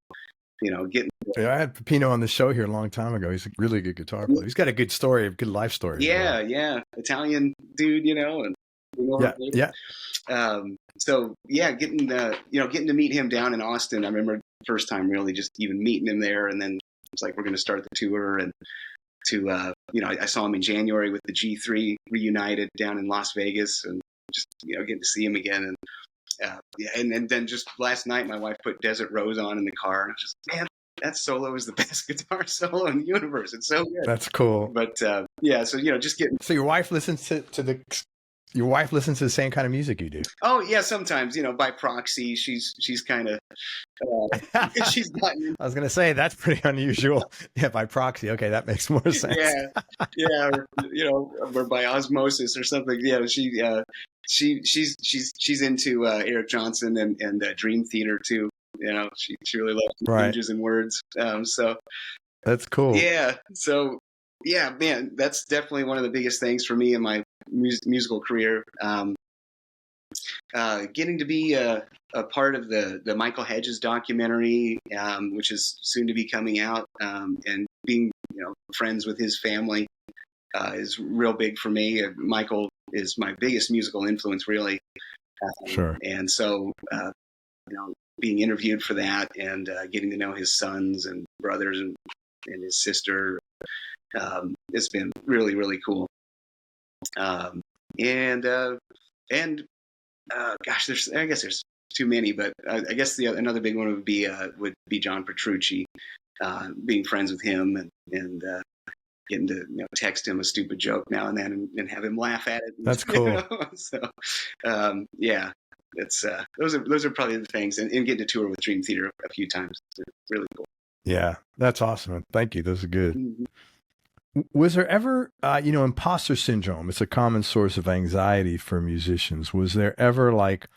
I had Peppino on the show here a long time ago. He's a really good guitar player. He's got a good story, a good life story. Yeah. Italian dude, and yeah. So getting to meet him down in Austin. I remember the first time really just even meeting him there, and then it's like we're going to start the tour, and I saw him in January with the G3 reunited down in Las Vegas, and just getting to see him again, and then just last night my wife put Desert Rose on in the car, and I was just, man, that solo is the best guitar solo in the universe. It's so good. That's cool. But so just getting. So your wife listens to the your wife listens to the same kind of music you do. Oh yeah, sometimes, by proxy, she's kind of she's gotten I was going to say that's pretty unusual. Yeah, by proxy. Okay, that makes more sense. yeah, or by osmosis or something. She's into Eric Johnson and Dream Theater too. She really loves images and words. So that's cool. Yeah. So yeah, man, that's definitely one of the biggest things for me in my musical career. Getting to be a part of the Michael Hedges documentary, which is soon to be coming out, and being friends with his family is real big for me. Michael is my biggest musical influence, really. Sure. And so, being interviewed for that and getting to know his sons and brothers and his sister, it's been really, really cool. Gosh, I guess there's too many, but I guess another big one would be John Petrucci, being friends with him and getting to text him a stupid joke now and then and have him laugh at it. That's cool. So yeah, it's those are probably the things, and getting to tour with Dream Theater a few times. It's really cool. Yeah, that's awesome. Thank you. Those are good. Mm-hmm. Was there ever, imposter syndrome? It's a common source of anxiety for musicians. Was there ever like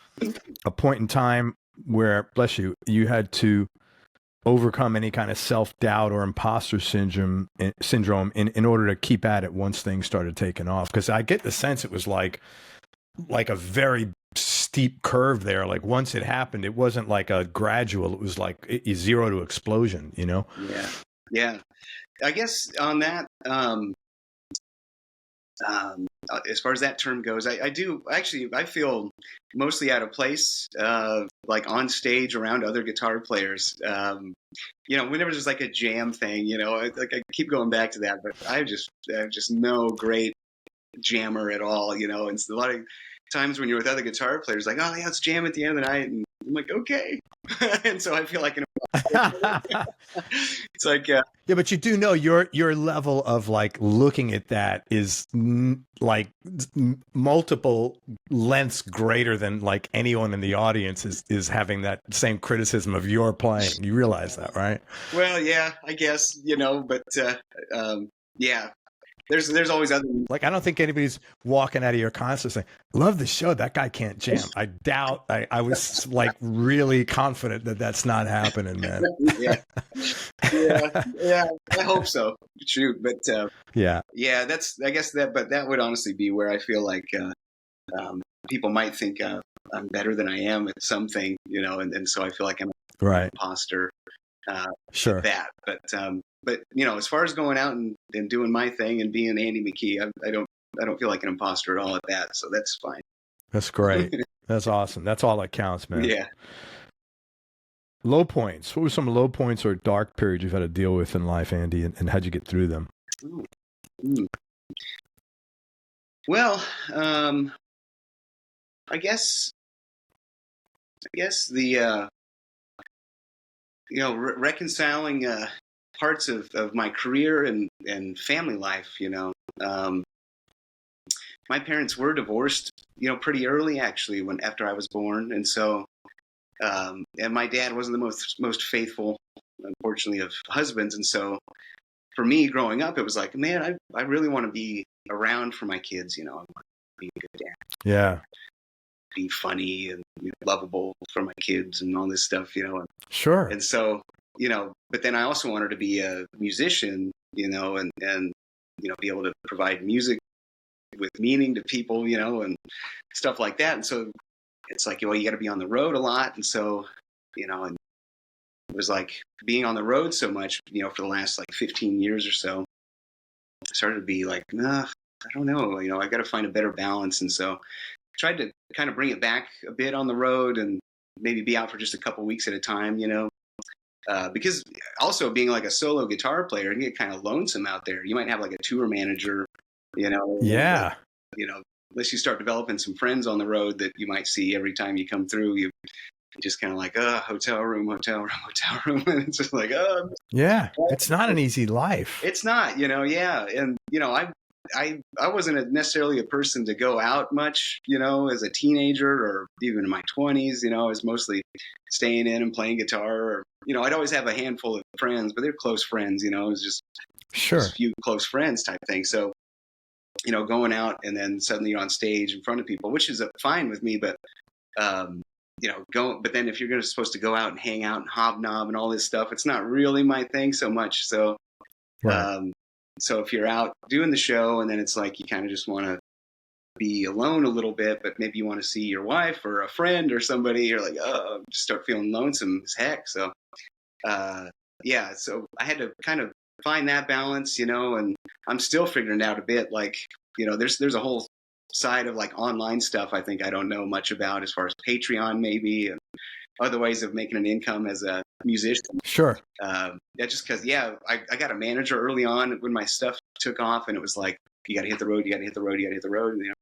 a point in time where, bless you, you had to overcome any kind of self-doubt or imposter syndrome in order to keep at it once things started taking off? Because I get the sense it was like a very steep curve there. Like once it happened, it wasn't like a gradual, it was like a zero to explosion, Yeah. I guess on that, as far as that term goes, I feel mostly out of place, like on stage around other guitar players. Whenever there's like a jam thing, I keep going back to that, but I'm just no great jammer at all, and a lot of times when you're with other guitar players, like, oh yeah, let's jam at the end of the night, and I'm like, okay. And so I feel like it's like yeah, but you do know your level of like looking at that is like multiple lengths greater than like anyone in the audience is having that same criticism of your playing. You realize that, right? Well, yeah, I guess, but yeah. There's always other. Like, I don't think anybody's walking out of your concert saying, love the show, that guy can't jam. I doubt. I was like really confident that that's not happening, man. Yeah. I hope so. Shoot, but yeah, I guess but that would honestly be where I feel like people might think I'm better than I am at something, and so I feel like I'm an imposter. Sure. That, but as far as going out and doing my thing and being Andy McKee, I don't feel like an imposter at all at that. So that's fine. That's great. That's awesome. That's all that counts, man. Yeah. Low points. What were some low points or dark periods you've had to deal with in life, Andy, and how'd you get through them? Well, I guess the reconciling parts of my career and family life. My parents were divorced, pretty early actually after I was born, and so and my dad wasn't the most faithful, unfortunately, of husbands, and so for me growing up, it was like, man, I really want to be around for my kids. I want to be a good dad. Yeah. Be funny and lovable for my kids and all this stuff, Sure. And so, but then I also wanted to be a musician, and be able to provide music with meaning to people, and stuff like that. And so it's like, well, you got to be on the road a lot. And so, and it was like being on the road so much, for the last like 15 years or so, I started to be like, nah, I don't know, I got to find a better balance. And so tried to kind of bring it back a bit on the road and maybe be out for just a couple weeks at a time, because also being like a solo guitar player, you get kind of lonesome out there. You might have like a tour manager, Yeah. Unless you start developing some friends on the road that you might see every time you come through, you just kind of like, hotel room. And it's just like, yeah, it's not an easy life. It's not, yeah. And, I wasn't necessarily a person to go out much, as a teenager or even in my 20s. I was mostly staying in and playing guitar. Or, I'd always have a handful of friends, but they're close friends. It was just Sure. a few close friends type thing. So, going out and then suddenly you're on stage in front of people, which is fine with me, but but then if you're supposed to go out and hang out and hobnob and all this stuff, it's not really my thing so much. So, Right. so if you're out doing the show and then it's like you kind of just want to be alone a little bit, but maybe you want to see your wife or a friend or somebody, you're like, oh, just start feeling lonesome as heck. So, so I had to kind of find that balance, and I'm still figuring it out a bit. Like, there's a whole side of like online stuff I think I don't know much about, as far as Patreon maybe and other ways of making an income as a musician. Sure. Just because, I got a manager early on when my stuff took off, and it was like, you got to hit the road, you got to hit the road, you got to hit the road. And,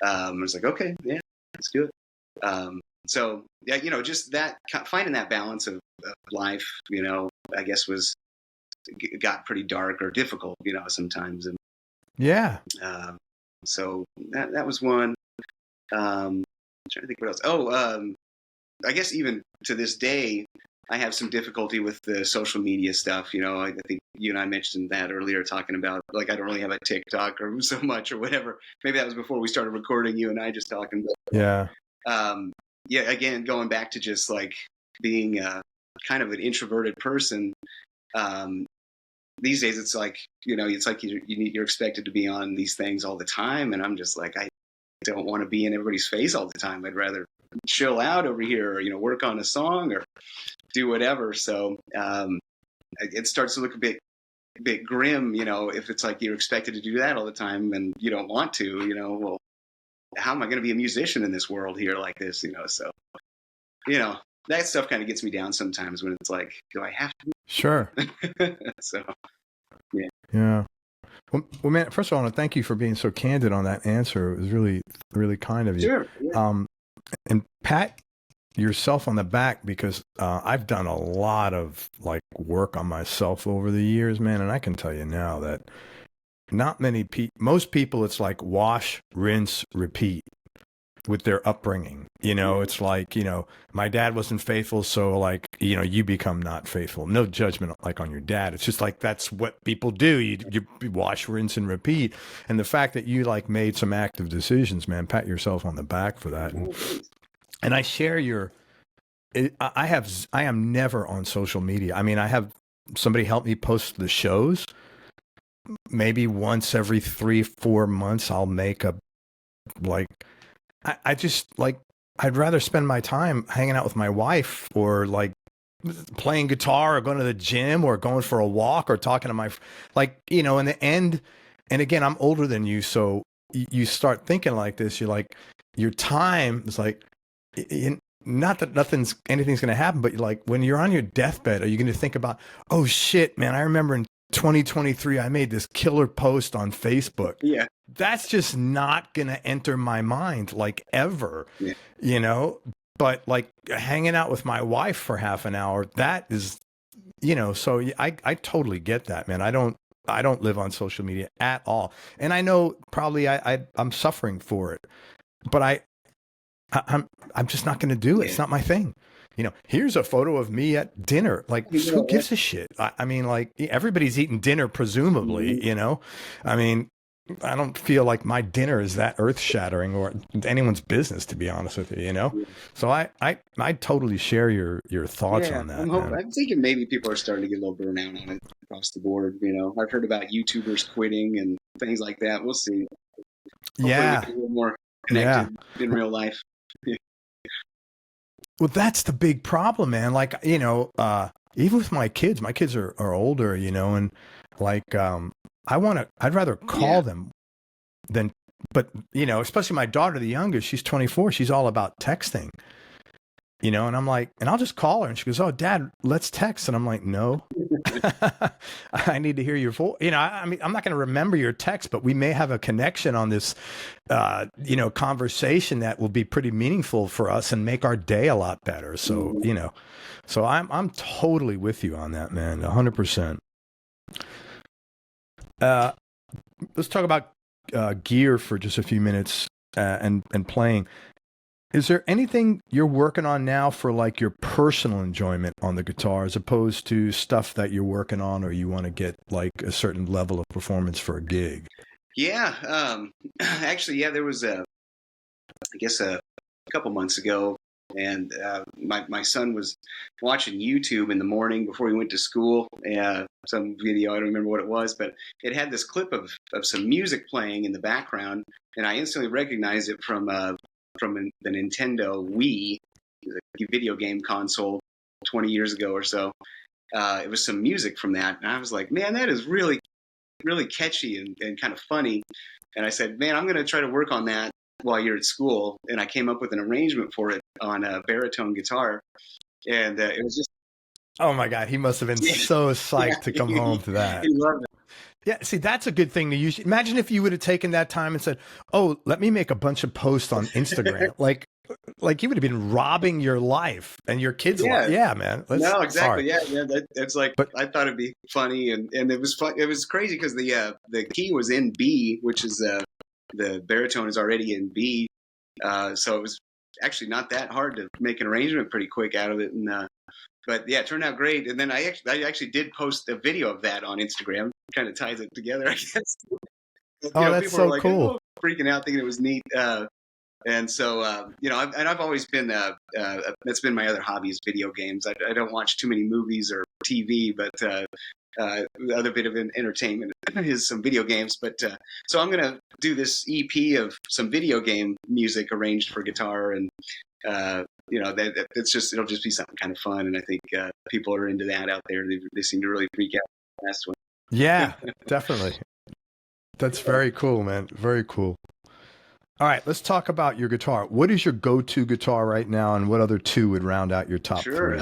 I was like, okay, yeah, let's do it. So yeah, just that, finding that balance of life, I guess got pretty dark or difficult, sometimes. And Yeah. so that was one. I'm trying to think what else. Oh, I guess even to this day, I have some difficulty with the social media stuff. I think you and I mentioned that earlier, talking about like I don't really have a TikTok or so much or whatever. Maybe that was before we started recording, you and I just talking. But, Yeah. Again, going back to just like being kind of an introverted person. These days, it's like it's like you're expected to be on these things all the time, and I'm just like, I don't want to be in everybody's face all the time. I'd rather chill out over here, or work on a song or do whatever. So it starts to look a bit grim, if it's like you're expected to do that all the time and you don't want to. Well, how am I going to be a musician in this world here like this? So that stuff kind of gets me down sometimes when it's like, do I have to? Sure. So yeah. Well, man, first of all, I want to thank you for being so candid on that answer. It was really, really kind of you. Sure. Yeah. And pat yourself on the back, because I've done a lot of like work on myself over the years, man. And I can tell you now that not many most people, it's like wash, rinse, repeat with their upbringing. It's like, my dad wasn't faithful, so like, you become not faithful. No judgment like on your dad. It's just like, that's what people do. You wash, rinse, and repeat. And the fact that you like made some active decisions, man, pat yourself on the back for that. And I share I am never on social media. I mean, I have somebody help me post the shows. Maybe once every 3-4 months, I'll make I just like, I'd rather spend my time hanging out with my wife, or like playing guitar, or going to the gym, or going for a walk, or talking to my, in the end. And again, I'm older than you. So you start thinking like this, you're like, your time is like, not that anything's going to happen, but like when you're on your deathbed, are you going to think about, oh shit, man, I remember in 2023, I made this killer post on Facebook. Yeah. That's just not going to enter my mind like ever, but like hanging out with my wife for half an hour, that is, so I totally get that, man. I don't live on social media at all. And I know probably I'm suffering for it, but I'm just not going to do it. It's not my thing. Here's a photo of me at dinner. Like, who gives a shit? I mean, like, everybody's eating dinner, presumably, I mean, I don't feel like my dinner is that earth shattering or anyone's business, to be honest with you, So I totally share your thoughts on that. I'm thinking maybe people are starting to get a little burnout on it across the board. I've heard about YouTubers quitting and things like that. We'll see. Hopefully yeah. we get a little more connected in real life. Well, that's the big problem, man. Like, even with my kids are older, and like, I'd rather call them than, but, especially my daughter, the youngest, she's 24. She's all about texting, and I'm like, and I'll just call her and she goes, oh, Dad, let's text. And I'm like, no, I need to hear your voice. I mean, I'm not going to remember your text, but we may have a connection on this, conversation that will be pretty meaningful for us and make our day a lot better. So, so I'm totally with you on that, man. 100%. Let's talk about gear for just a few minutes and playing. Is there anything you're working on now for like your personal enjoyment on the guitar, as opposed to stuff that you're working on or you want to get like a certain level of performance for a gig? Yeah, actually, yeah, there was I guess a couple months ago, and my son was watching YouTube in the morning before he went to school. Some video, I don't remember what it was, but it had this clip of some music playing in the background, and I instantly recognized it from the Nintendo Wii, the video game console, 20 years ago or so. It was some music from that, and I was like, man, that is really, really catchy and kind of funny. And I said, man, I'm going to try to work on that while you're at school. And I came up with an arrangement for it on a baritone guitar. And it was just. Oh my God, he must have been so psyched to come home to that. He loved it. Yeah, see, that's a good thing to use. Imagine if you would have taken that time and said, "Oh, let me make a bunch of posts on Instagram." like you would have been robbing your life and your kids' life. Yeah, man. No, exactly. Sorry. Yeah. It's like, but I thought it'd be funny, and it was fun. It was crazy because the key was in B, which is the baritone is already in B, so it was actually not that hard to make an arrangement pretty quick out of it. And but yeah, it turned out great. And then I actually did post a video of that on Instagram. Kind of ties it together, I guess. That's people so were like, cool. Freaking out, thinking it was neat. And so, I've always been, that's been my other hobbies, video games. I don't watch too many movies or TV, but the other bit of entertainment is some video games. But so I'm going to do this EP of some video game music arranged for guitar. And, it'll just be something kind of fun. And I think people are into that out there. They seem to really freak out the last one. Yeah, definitely. That's very cool, man. Very cool. All right, let's talk about your guitar. What is your go-to guitar right now, and what other two would round out your top three?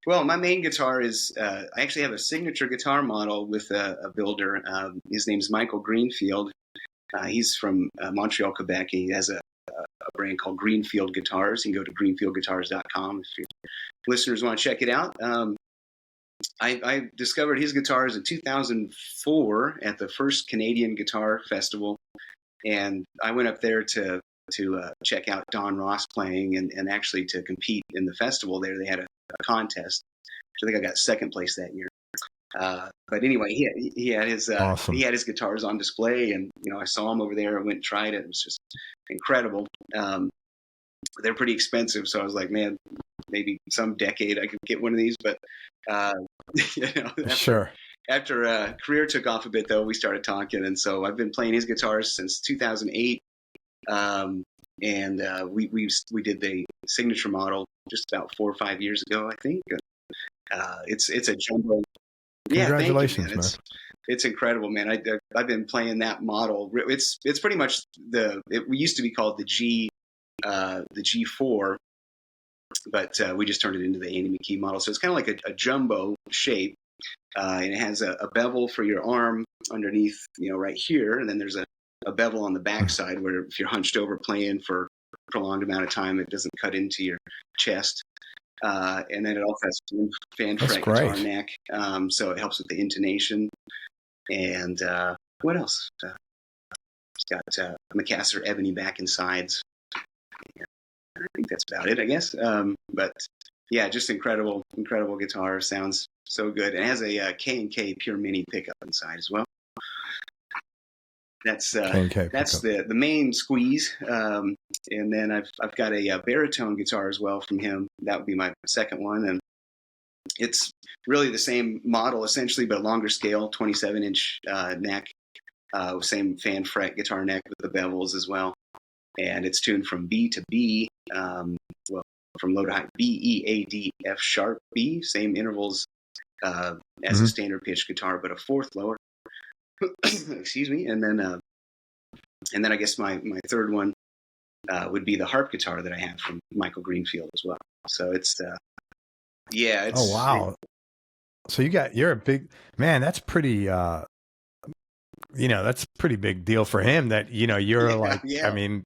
Well, my main guitar is, I actually have a signature guitar model with a builder. His name's Michael Greenfield. He's from Montreal, Quebec. He has a brand called Greenfield Guitars. You can go to greenfieldguitars.com if your listeners want to check it out. I discovered his guitars in 2004 at the first Canadian Guitar Festival, and I went up there to check out Don Ross playing and actually to compete in the festival there. They had a contest. I think I got second place that year. But anyway, he had his awesome. He had his guitars on display, and I saw him over there. I went and tried it. It was just incredible. They're pretty expensive, so I was like, man, maybe some decade I could get one of these. But after career took off a bit, though, we started talking, and so I've been playing his guitars since 2008. And we did the signature model just about 4 or 5 years ago, I think. It's a jumbo. Congratulations, man. It's incredible, man. I've been playing that model. It's pretty much we used to be called the G4, but we just turned it into the Andy McKee model. So it's kind of like a jumbo shape, and it has a bevel for your arm underneath, right here, and then there's a bevel on the backside where if you're hunched over playing for a prolonged amount of time, it doesn't cut into your chest. And then it also has fan fret guitar neck, so it helps with the intonation. And what else? It's got Macassar ebony back and sides. I think that's about it, I guess. But yeah, just incredible guitar. Sounds so good. And it has a K&K Pure Mini pickup inside as well. That's the main squeeze. And then I've got a baritone guitar as well from him. That would be my second one. And it's really the same model essentially, but longer scale, 27-inch neck, same fan fret guitar neck with the bevels as well. And it's tuned from B to B, from low to high, B, E, A, D, F sharp, B, same intervals as a standard pitch guitar, but a fourth lower. Excuse me. And then I guess my third one would be the harp guitar that I have from Michael Greenfield as well. So it's oh wow. So you're a big man. That's pretty that's a pretty big deal for him that you're I mean,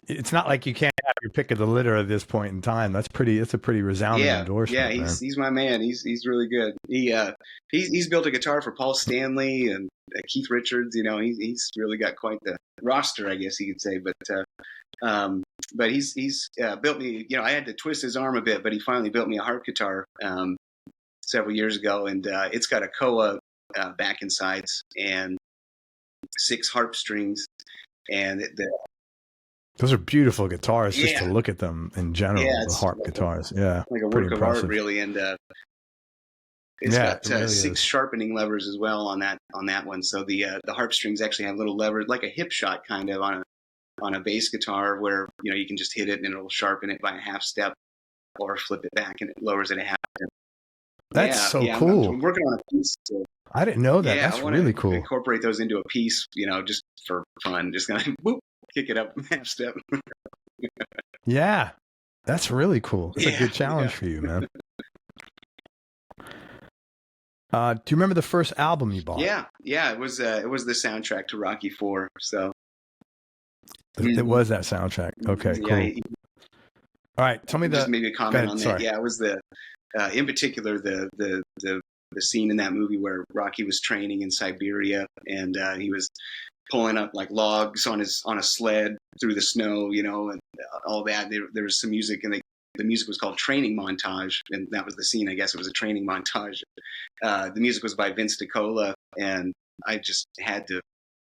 It's not like you can't have your pick of the litter at this point in time. That's a pretty resounding Yeah, endorsement, man. he's my man. He's really good. He's built a guitar for Paul Stanley and Keith Richards. You know, he's really got quite the roster, I guess you could say. But he's built me. You know, I had to twist his arm a bit, but he finally built me a harp guitar several years ago, and it's got a Koa back and sides and 6 harp strings, and Those are beautiful guitars just yeah, to look at them in general, yeah, the it's harp guitars. Yeah. like a Pretty work of impressive. art, really. And it's Yeah, got it really 6 is. sharpening levers as well on that one. So the harp strings actually have little levers, like a hip shot kind of on a bass guitar, where you know you can just hit it and it'll sharpen it by a half step, or flip it back and it lowers it a half step. That's so cool. I'm working on a piece. I didn't know that. Yeah, That's I want really to cool. incorporate those into a piece, you know, just for fun. Just gonna boop, kick it up half step. Yeah. That's really cool. It's a Yeah, good challenge for you, man. Do you remember the first album you bought? Yeah. It was the soundtrack to Rocky IV. So It was that soundtrack. Okay, cool. yeah, All right, tell me just the. maybe a Go comment ahead, on that. sorry. Yeah, it was in particular the scene in that movie where Rocky was training in Siberia, and he was pulling up like logs on a sled through the snow, you know, and all that. There was some music, and the music was called Training Montage, and that was the scene. I guess it was a training montage. The music was by Vince DiCola, and I just had to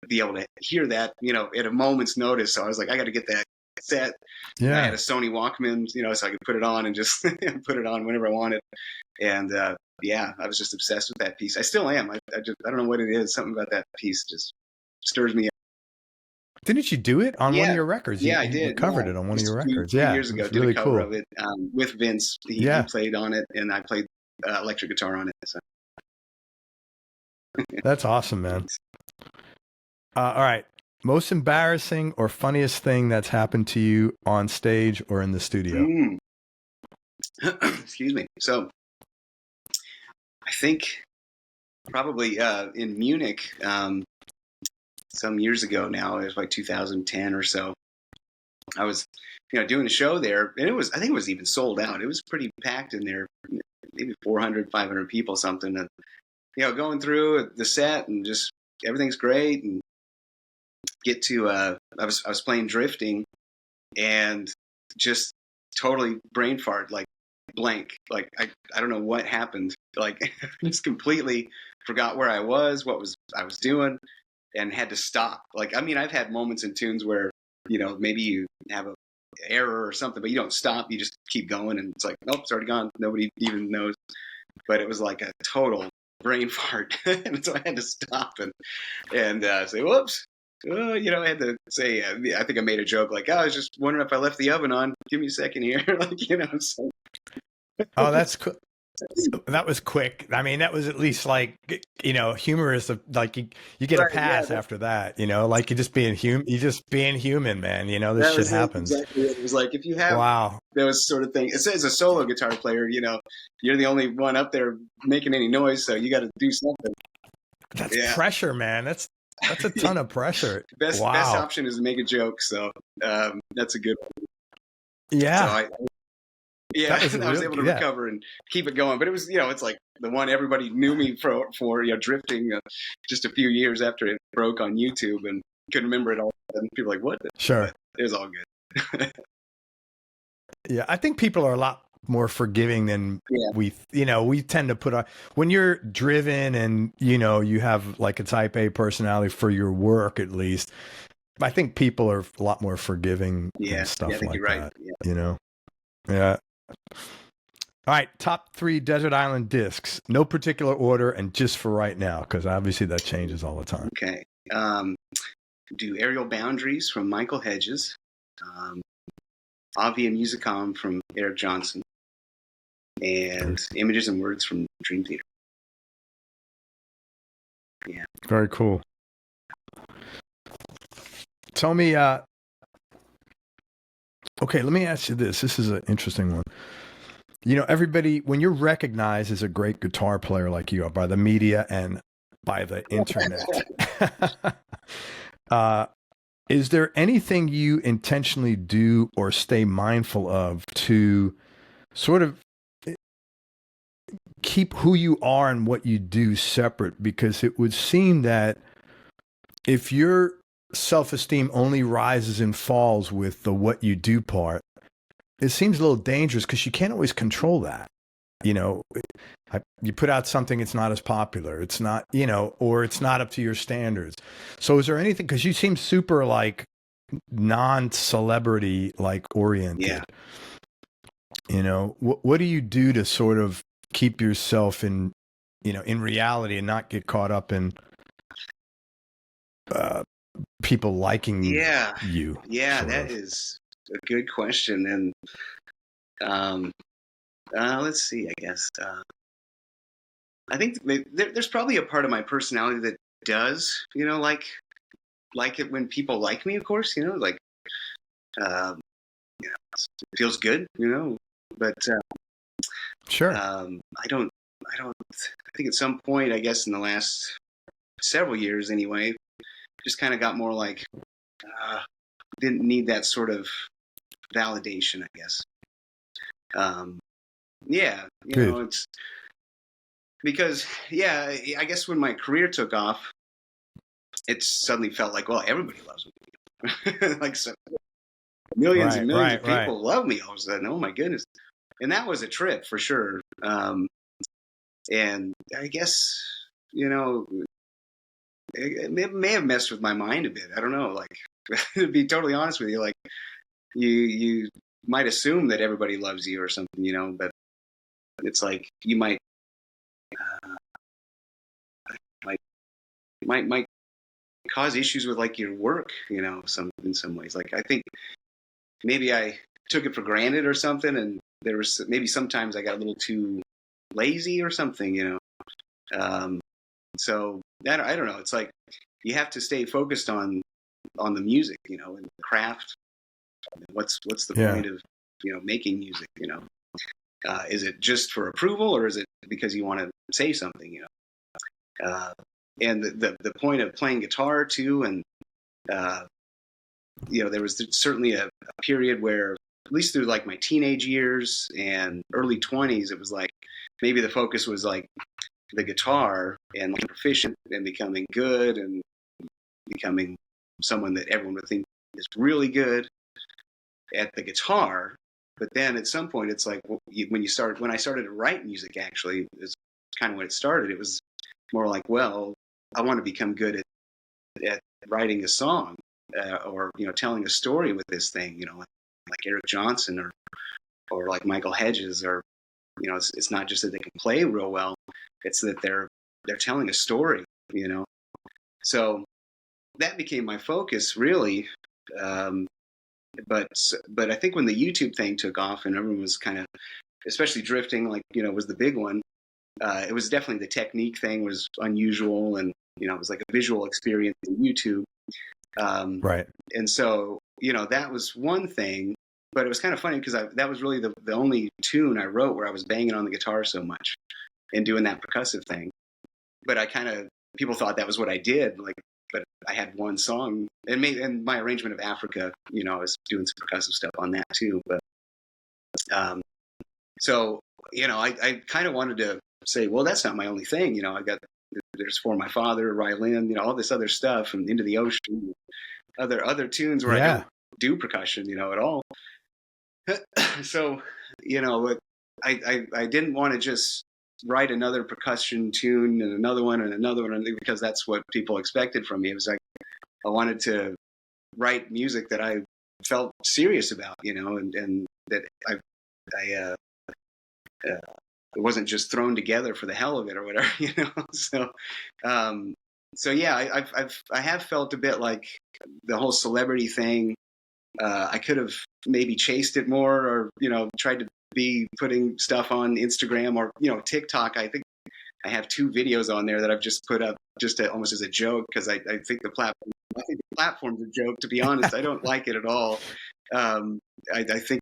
be able to hear that, you know, at a moment's notice. So I was like, I got to get that set. Yeah. I had a Sony Walkman, you know, so I could put it on and just put it on whenever I wanted. And yeah, I was just obsessed with that piece. I still am. I don't know what it is. Something about that piece just stirs me up. Didn't you do it on one of your records? Yeah, I you did. covered it on one of your records. Few Yeah, years ago, it's did really a cover cool. of it with Vince. He played on it, and I played electric guitar on it. So. That's awesome, man. All right. Most embarrassing or funniest thing that's happened to you on stage or in the studio? Excuse me. So, I think probably in Munich some years ago now. It was like 2010 or so. I was, you know, doing a show there, and I think it was even sold out. It was pretty packed in there, maybe 400, 500 people, something. And, you know, going through the set and just everything's great, and get to I was playing drifting, and just totally brain fart, like blank, like I don't know what happened, like just completely forgot where I was, what I was doing, and had to stop. Like, I mean, I've had moments in tunes where, you know, maybe you have a error or something, but you don't stop, you just keep going, and it's like, nope, it's already gone, nobody even knows. But it was like a total brain fart, and so I had to stop and say, whoops. You know, I had to say, I think I made a joke like, I was just wondering if I left the oven on. Give me a second here. Like, you know. So. Oh, that's cool. That was quick. I mean, that was at least like, you know, humorous. Like you get a pass after that, you know, like you're just being human, man. You know, this shit happens. Exactly. It was like, if you have those sort of things, it says a solo guitar player, you know, you're the only one up there making any noise, so you got to do something. That's pressure, man. That's a ton of pressure. Best option is to make a joke, so that's a good one. Yeah. So I was able to recover and keep it going. But it was, you know, it's like the one everybody knew me for you know, drifting just a few years after it broke on YouTube, and couldn't remember it all. And people were like, what? Sure. But it was all good. Yeah, I think people are a lot more forgiving than we tend to put on. When you're driven and, you know, you have like a type A personality for your work, at least, I think people are a lot more forgiving and stuff like you're right. that, you know? Yeah. All right. Top 3 Desert Island discs, no particular order, and just for right now, because obviously that changes all the time. Okay. Do Aerial Boundaries from Michael Hedges. Avia Musicom from Eric Johnson. And Images and Words from Dream Theater. Yeah. Very cool. Tell me, okay, let me ask you this. This is an interesting one. You know, everybody, when you're recognized as a great guitar player like you are by the media and by the internet, Is there anything you intentionally do or stay mindful of to sort of keep who you are and what you do separate? Because it would seem that if your self-esteem only rises and falls with the what you do part, it seems a little dangerous because you can't always control that. You know, you put out something, it's not as popular. It's not, or it's not up to your standards. So is there anything, because you seem super like non-celebrity like oriented, Yeah. What do you do to sort of keep yourself in, in reality and not get caught up in people liking Yeah. you? Yeah, that is a good question. And let's see, I guess. I think there's probably a part of my personality that does, like it when people like me, of course, like, it feels good, but Sure. I think at some point, I guess in the last several years anyway, just kind of got more like, didn't need that sort of validation, I guess. Yeah, it's because, yeah, I guess when my career took off, it suddenly felt like, well, everybody loves me. Like, so millions and millions of people love me all of a sudden. Oh my goodness. And that was a trip for sure. And I guess, it may have messed with my mind a bit. I don't know. Like, to be totally honest with you, like you might assume that everybody loves you or something, but it's like you might cause issues with like your work, in some ways. Like, I think maybe I took it for granted or something, and there was maybe sometimes I got a little too lazy or something. So I don't know. It's like you have to stay focused on the music, and the craft. What's the point of making music? Is it just for approval, or is it because you want to say something? And the point of playing guitar too, and there was certainly a period where, at least through like my teenage years and early 20s, it was like maybe the focus was like the guitar and like proficient and becoming good and becoming someone that everyone would think is really good at the guitar. But then at some point, it's like when I started to write music, actually, is kind of when it started. It was more like, well, I want to become good at writing a song or telling a story with this thing, like Eric Johnson or like Michael Hedges, or it's not just that they can play real well, it's that they're telling a story, So that became my focus, really. But I think when the YouTube thing took off and everyone was kind of, especially drifting, like, was the big one. It was definitely the technique thing was unusual, and it was like a visual experience in YouTube. Right. And so that was one thing, but it was kind of funny because that was really the only tune I wrote where I was banging on the guitar so much and doing that percussive thing. But people thought that was what I did, like. But I had one song, and my arrangement of Africa, I was doing some percussive stuff on that too. But so I kind of wanted to say, well, that's not my only thing. There's For My Father, Rylan, all this other stuff, and Into the Ocean, other tunes where I don't do percussion, at all. So, I didn't want to just write another percussion tune and another one because that's what people expected from me. It was like I wanted to write music that I felt serious about, and that it wasn't just thrown together for the hell of it or whatever, So yeah, I have felt a bit like the whole celebrity thing. I could have maybe chased it more, or tried to be putting stuff on Instagram or TikTok. I think I have 2 videos on there that I've just put up just almost as a joke, because I think the platform's a joke, to be honest. I don't like it at all. I think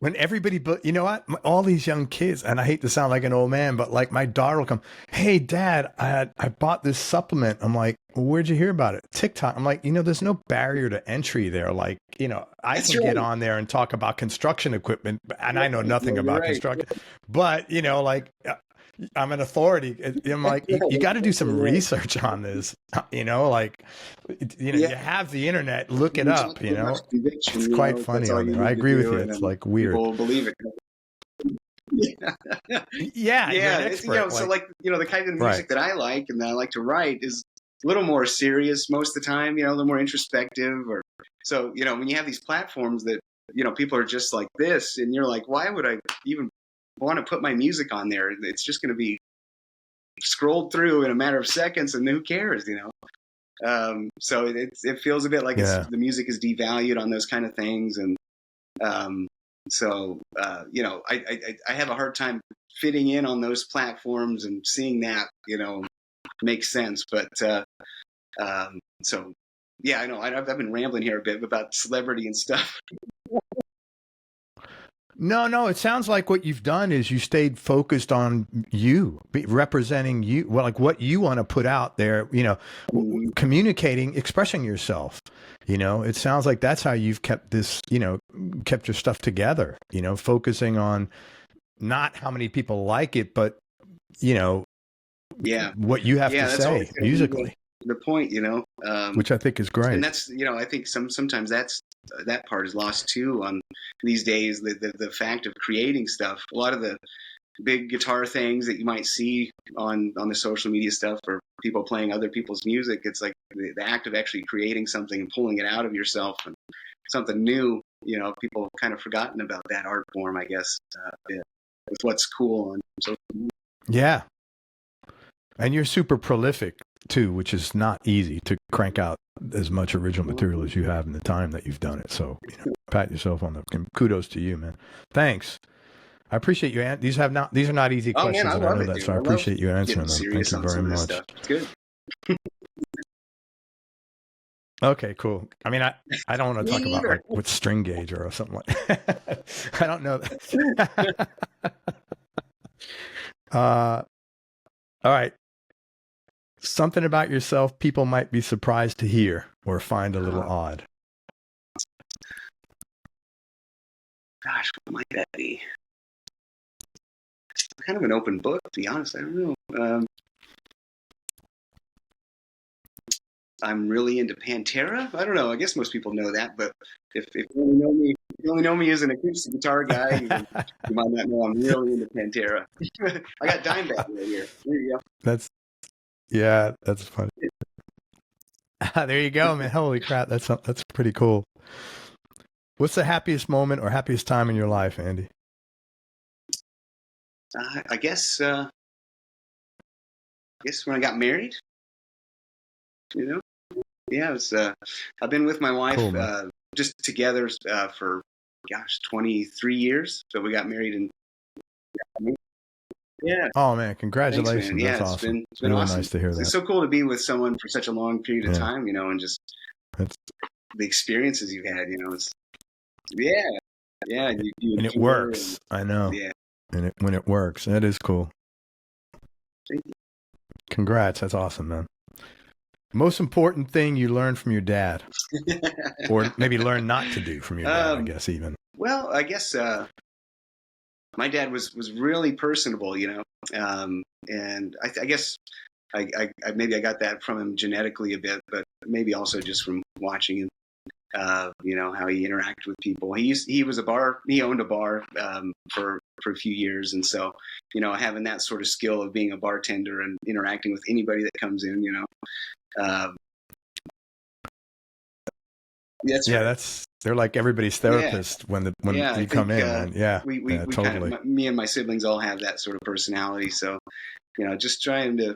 when everybody, but you know what? All these young kids, and I hate to sound like an old man, but like my daughter will come, hey, Dad, I bought this supplement. I'm like, well, where'd you hear about it? TikTok. I'm like, there's no barrier to entry there. Like, I That's can get right. on there and talk about construction equipment, and I know Right. nothing Yeah, you're about right. construction, but like, I'm an authority. I'm That's like, you right. got to do some You're right. research on this. Like, Yeah. you have the internet, look it You just have up. to get much It's conviction, quite that's funny all on you there. I need to agree with do, you. and It's then like weird. people will believe it. Yeah. Yeah, you're an Yeah. expert. So Like, like, the kind of right. music that I like and that I like to write is a little more serious most of the time, a little more introspective, or so, when you have these platforms that, people are just like this, and you're like, why would I even want to put my music on there? It's just going to be scrolled through in a matter of seconds, and who cares? So it feels a bit like Yeah. the music is devalued on those kind of things, and um, so I have a hard time fitting in on those platforms and seeing that makes sense. But so yeah, I know I've been rambling here a bit about celebrity and stuff. No, it sounds like what you've done is you stayed focused on representing you, well, like what you want to put out there, communicating, expressing yourself. It sounds like that's how you've kept this, kept your stuff together, focusing on not how many people like it, but, Yeah, what you have to yeah, that's always say going to be musically, the point, which I think is and great. that's I think sometimes that part is lost too on these days. The fact of creating stuff, a lot of the big guitar things that you might see on the social media stuff, or people playing other people's music, it's like the act of actually creating something and pulling it out of yourself and something new. People have kind of forgotten about that art form, I guess, yeah, with what's cool on social media. Yeah. And you're super prolific too, which is not easy to crank out as much original material as you have in the time that you've done it. So, pat yourself on the kudos to you, man. Thanks. I appreciate you. These are not easy Oh man, questions, I and I love know it, that. dude. So I I love appreciate you getting answering them. Thank serious you on very some of this much. stuff. It's good. Okay, cool. I mean, I don't want to Me talk about neither. like what string gauge or something like. I don't know that. All right. Something about yourself people might be surprised to hear or find a little odd. Gosh, what might that be? It's kind of an open book, to be honest. I don't know. I'm really into Pantera. I don't know. I guess most people know that, but if you only know me as an acoustic guitar guy, you might not know I'm really into Pantera. I got Dimebag right here. There you go. That's funny. There you go, man. Holy crap, that's pretty cool. What's the happiest moment or happiest time in your life, Andy? I guess when I got married, you know. Yeah, it was. I've been with my wife Cool, man. just together for 23 years. So we got married in. Yeah, Oh man, thanks, man. congratulations. Yeah, That's awesome. it's been Really awesome. nice to hear It's that. so cool to be with someone for such a long period of Yeah. time, and just That's, the experiences you've had. It's yeah, yeah. You and it enjoy works. I know. yeah. And when it works, that is cool. Thank you. Congrats. That's awesome, man. Most important thing you learned from your dad, or maybe learn not to do from your dad, I guess, even. Well, I guess my dad was really personable, and I guess I maybe I got that from him genetically a bit, but maybe also just from watching him. How he interacted with people. He owned a bar for a few years, and so having that sort of skill of being a bartender and interacting with anybody that comes in, that's right. They're like everybody's therapist when Yeah, I you come think in, man. Yeah, we totally. kind of, me and my siblings all have that sort of personality. So just trying to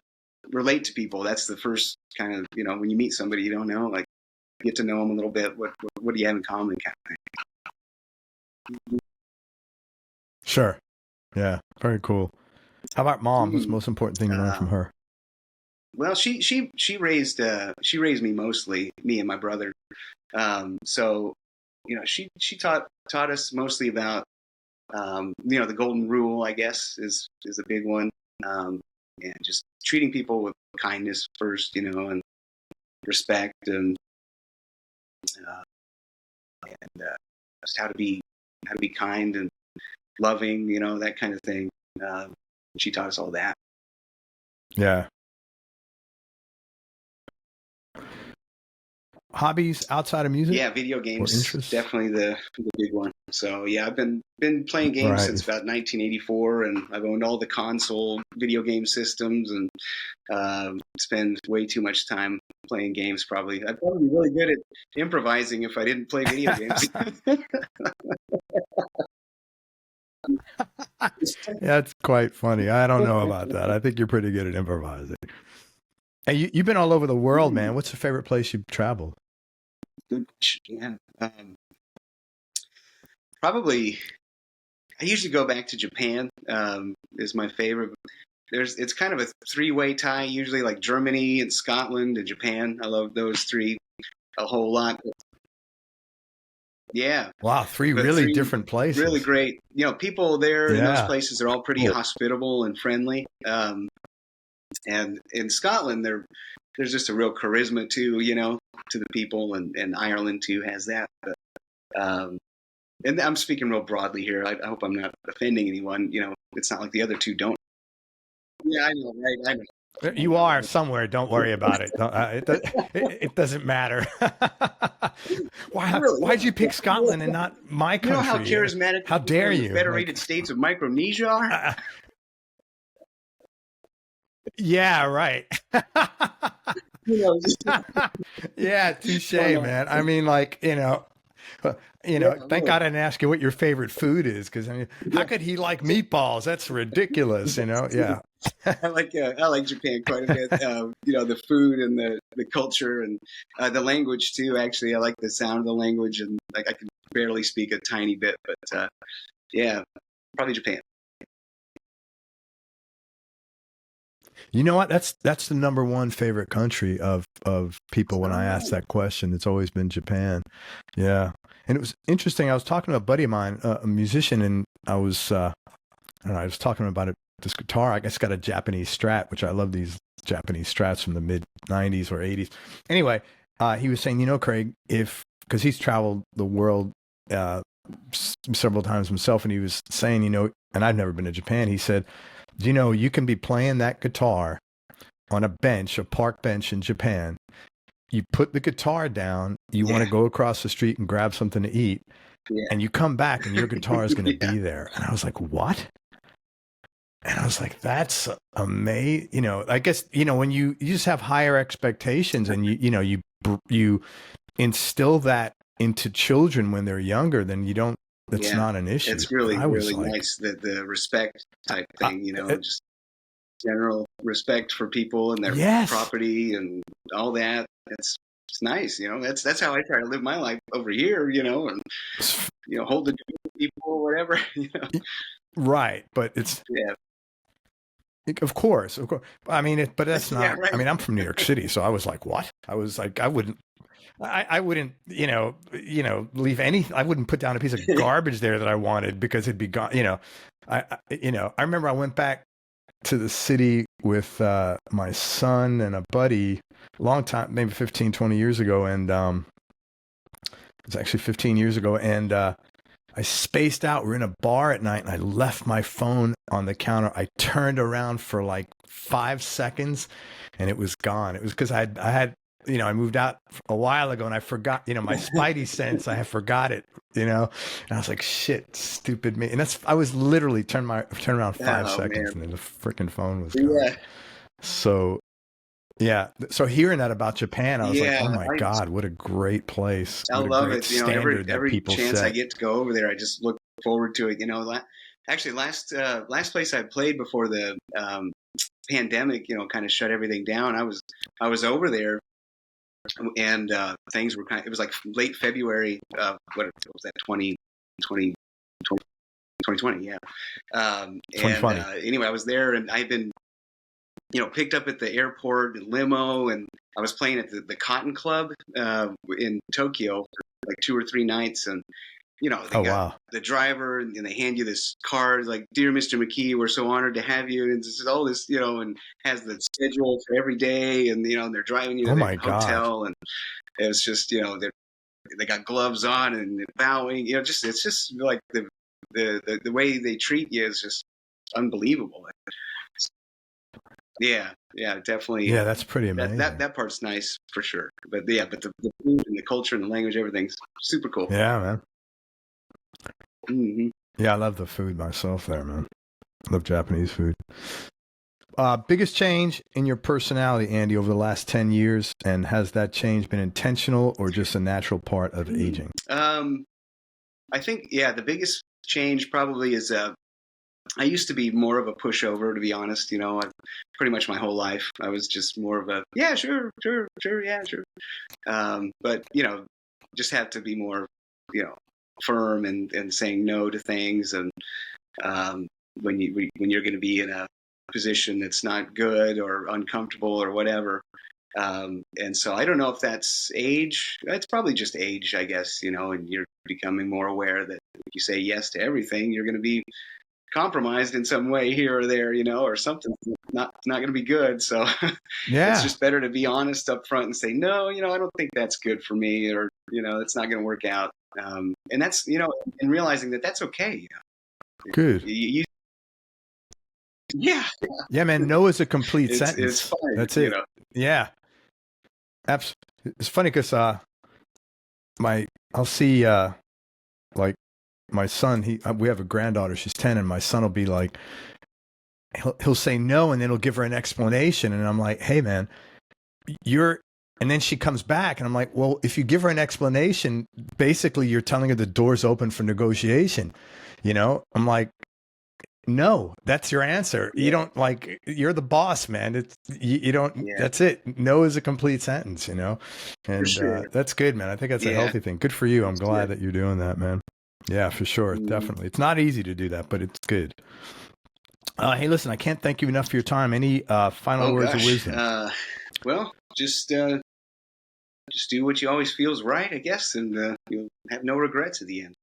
relate to people. That's the first kind of when you meet somebody you don't know, like get to know them a little bit. What do you have in common, kind of thing. Sure. Yeah, very cool. How about mom? What's the most important thing you learned from her? Well, she raised me mostly, me and my brother. So she taught us mostly about The golden rule, I guess, is a big one. And just treating people with kindness first, and respect, and just how to be kind and loving, that kind of thing. She taught us all that. Yeah. Hobbies outside of music? Yeah, video games, interests? definitely the big one. So yeah, I've been playing games Right. since about 1984, and I've owned all the console video game systems, and spend way too much time playing games. Probably I'd probably be really good at improvising if I didn't play video games. That's quite funny. I don't know about that. I think you're pretty good at improvising. And you've been all over the world, man. What's the favorite place you've traveled? Yeah. Probably, I usually go back to Japan. Is my favorite. It's kind of a three-way tie. Usually, like Germany and Scotland and Japan. I love those three a whole lot. Yeah. Wow, three really different places. Really great. People there in those places are all pretty hospitable and friendly. And in Scotland, there's just a real charisma too, to the people, and Ireland too has that. But, and I'm speaking real broadly here. I hope I'm not offending anyone. It's not like the other two don't. Yeah, I know, right? I know. You are somewhere. Don't worry about it. It doesn't matter. Why'd you pick Scotland and not my country? You know how charismatic? How dare you? The Federated States of Micronesia are. Yeah, right. Yeah, touche, man. I mean, thank God I didn't ask you what your favorite food is, because how could he like meatballs? That's ridiculous, Yeah. I like Japan quite a bit. The food and the culture and the language too. Actually, I like the sound of the language, and I can barely speak a tiny bit, but yeah, probably Japan. You know what? That's the number one favorite country of people when I ask that question. It's always been Japan. Yeah. And it was interesting. I was talking to a buddy of mine, a musician, and I was talking about this guitar. I guess got a Japanese Strat, which I love these Japanese Strats from the mid 90s or 80s. Anyway, he was saying, Craig, because he's traveled the world several times himself, and he was saying, and I've never been to Japan. He said, you can be playing that guitar on a park bench in Japan. You put the guitar down, you want to go across the street and grab something to eat, and you come back and your guitar is going to be there. And I was like, what? And I was like, that's amazing. I guess, when you just have higher expectations, and you instill that into children when they're younger, then it's not an issue. It's really, really nice, the respect type thing, just general respect for people and their property and all that. It's nice, that's how I try to live my life over here, and hold the door for people or whatever, Right, but it's Of course. I mean, but that's not. Right. I mean, I'm from New York City, so I was like, what? I was like, I wouldn't, leave any. I wouldn't put down a piece of garbage there that I wanted because it'd be gone. I remember I went back to the city with my son and a buddy a long time, maybe 15, 20 years ago, and it was actually 15 years ago, and I spaced out. We're in a bar at night, and I left my phone on the counter. I turned around for like 5 seconds, and it was gone. It was because I had, I moved out a while ago, and I forgot, my spidey sense. I forgot it, and I was like, shit, stupid me. And I was literally turned around 5 seconds, and then the freaking phone was gone. Yeah. So. Yeah. So hearing that about Japan, I was like, oh my God, what a great place. I love it. Every chance I get to go over there, I just look forward to it. Actually last place I played before the pandemic, kind of shut everything down. I was over there, and things were it was like late February of what was that, 2020, yeah. 2020. And anyway, I was there, and I've been picked up at the airport in limo, and I was playing at the Cotton Club in Tokyo for like 2 or 3 nights, and they Oh, got wow. the driver and they hand you this card like, "Dear Mr. McKee, we're so honored to have you." And it's just all this, and has the schedule for every day, and they're driving you to Oh, the my God. hotel, and it's just they got gloves on and they're bowing, just it's just like the way they treat you is just unbelievable. Yeah, yeah, definitely. Yeah, that's pretty That amazing. that part's nice for sure. But yeah, but the food and the culture and the language, everything's super cool. Yeah, man. Hmm. Yeah, I love the food myself there, man. I love Japanese food. Biggest change in your personality, Andy, over the last 10 years, and has that change been intentional or just a natural part of aging? I think, yeah, the biggest change probably is I used to be more of a pushover, to be honest. Pretty much my whole life I was just more of a yeah, sure, sure, sure, yeah, sure. But just have to be more, firm and saying no to things, and um, when you're going to be in a position that's not good or uncomfortable or whatever. And so I don't know if that's age. It's probably just age, I guess. And you're becoming more aware that if you say yes to everything, you're going to be compromised in some way here or there, or something's not going to be good. So it's Yeah, just better to be honest up front and say, no, I don't think that's good for me, or it's not going to work out. And that's and realizing that that's okay. good. Yeah, Yeah, man, no is a complete it's sentence. fine. That's it. Yeah, it's funny because I'll see like my son. We have a granddaughter. She's 10, and my son will be like, he'll say no, and then he'll give her an explanation, and I'm like, hey, man, you're. And then she comes back, and I'm like, well, if you give her an explanation, basically you're telling her the door's open for negotiation. I'm like, no, that's your answer. You don't you're the boss, man. You don't, Yeah, that's it. No is a complete sentence, for and sure. that's good, man. I think that's a Yeah, healthy thing. Good for you. I'm it's good. glad that you're doing that, man. Yeah, for sure. Mm. Definitely. It's not easy to do that, but it's good. Hey, listen, I can't thank you enough for your time. Any final Oh words of gosh. wisdom? Well, just do what you always feels right, I guess, and you'll have no regrets at the end.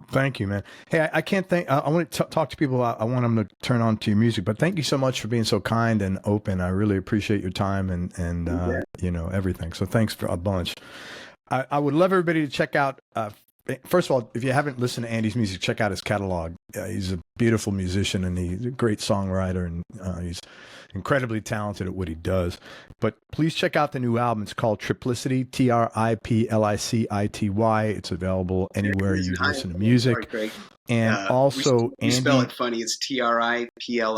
Thank you, man. Hey, I can't thank. I want to talk to people. I want them to turn on to your music, but thank you so much for being so kind and open. I really appreciate your time and everything. So thanks for a bunch. I would love everybody to check out. First of all, if you haven't listened to Andy's music, check out his catalog. He's a beautiful musician and he's a great songwriter, and he's incredibly talented at what he does. But please check out the new album. It's called Tripliciti, Triplicity. It's available anywhere you listen to music. Sorry, Craig. And also, you spell Andy, it funny. It's Tripliciti. Yeah,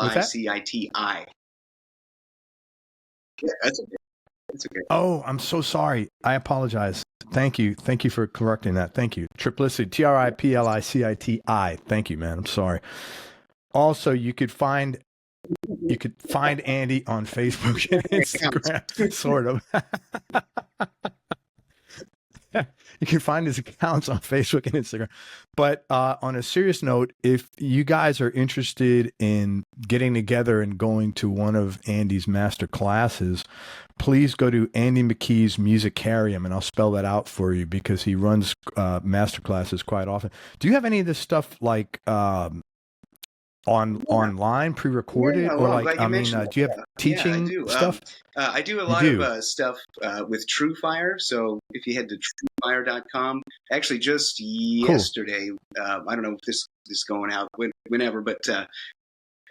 that's okay. That's okay. oh, I'm so sorry. I apologize. Thank you. Thank you for correcting that. Thank you. Triplicity, Tripliciti. Thank you, man. I'm sorry. Also, you could find Andy on Facebook and Instagram, sort of. You can find his accounts on Facebook and Instagram. But on a serious note, if you guys are interested in getting together and going to one of Andy's master classes, please go to Andy McKee's Musicarium, and I'll spell that out for you because he runs master classes quite often. Do you have any of this stuff like online pre-recorded, Yeah, or well, I'm glad you mentioned do you have that. Yeah, I teaching do. stuff? I do a You lot do. of stuff with TrueFire. So if you head to truefire.com, actually just Cool. yesterday, I don't know if this is going out whenever, but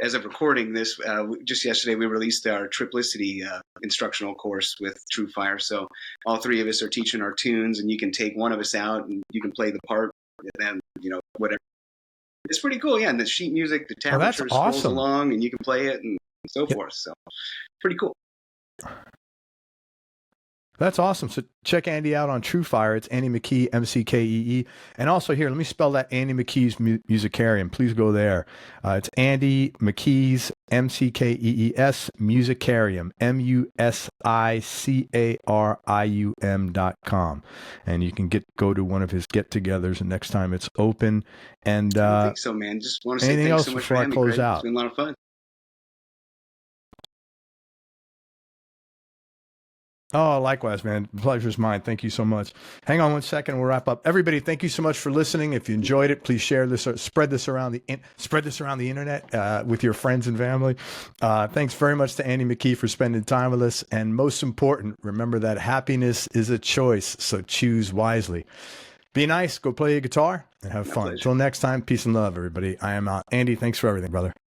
as of recording this, just yesterday we released our Triplicity instructional course with TrueFire. So all three of us are teaching our tunes, and you can take one of us out and you can play the part, and then whatever. It's pretty cool, yeah. And the sheet music, the Oh, that's tablature scrolls awesome. along, and you can play it and so Yeah, forth. So pretty cool. that's awesome. So check Andy out on TrueFire. It's Andy McKee, MCKEE. And also here, let me spell that, Andy McKee's Musicarium. Please go there. It's Andy McKee's, MCKEES, Musicarium, MUSICARIUM.com. And you can go to one of his get-togethers next time it's open. And I don't think so, man. Just want to say anything thanks else so much for before I having me, close Craig. It's out? been a lot of fun. Oh, likewise, man. The pleasure's mine. Thank you so much. Hang on one second. We'll wrap up. Everybody, thank you so much for listening. If you enjoyed it, please share this, or spread this around the internet with your friends and family. Thanks very much to Andy McKee for spending time with us. And most important, remember that happiness is a choice, so choose wisely. Be nice. Go play your guitar and have fun. Until next time, peace and love, everybody. I am Andy. Thanks for everything, brother.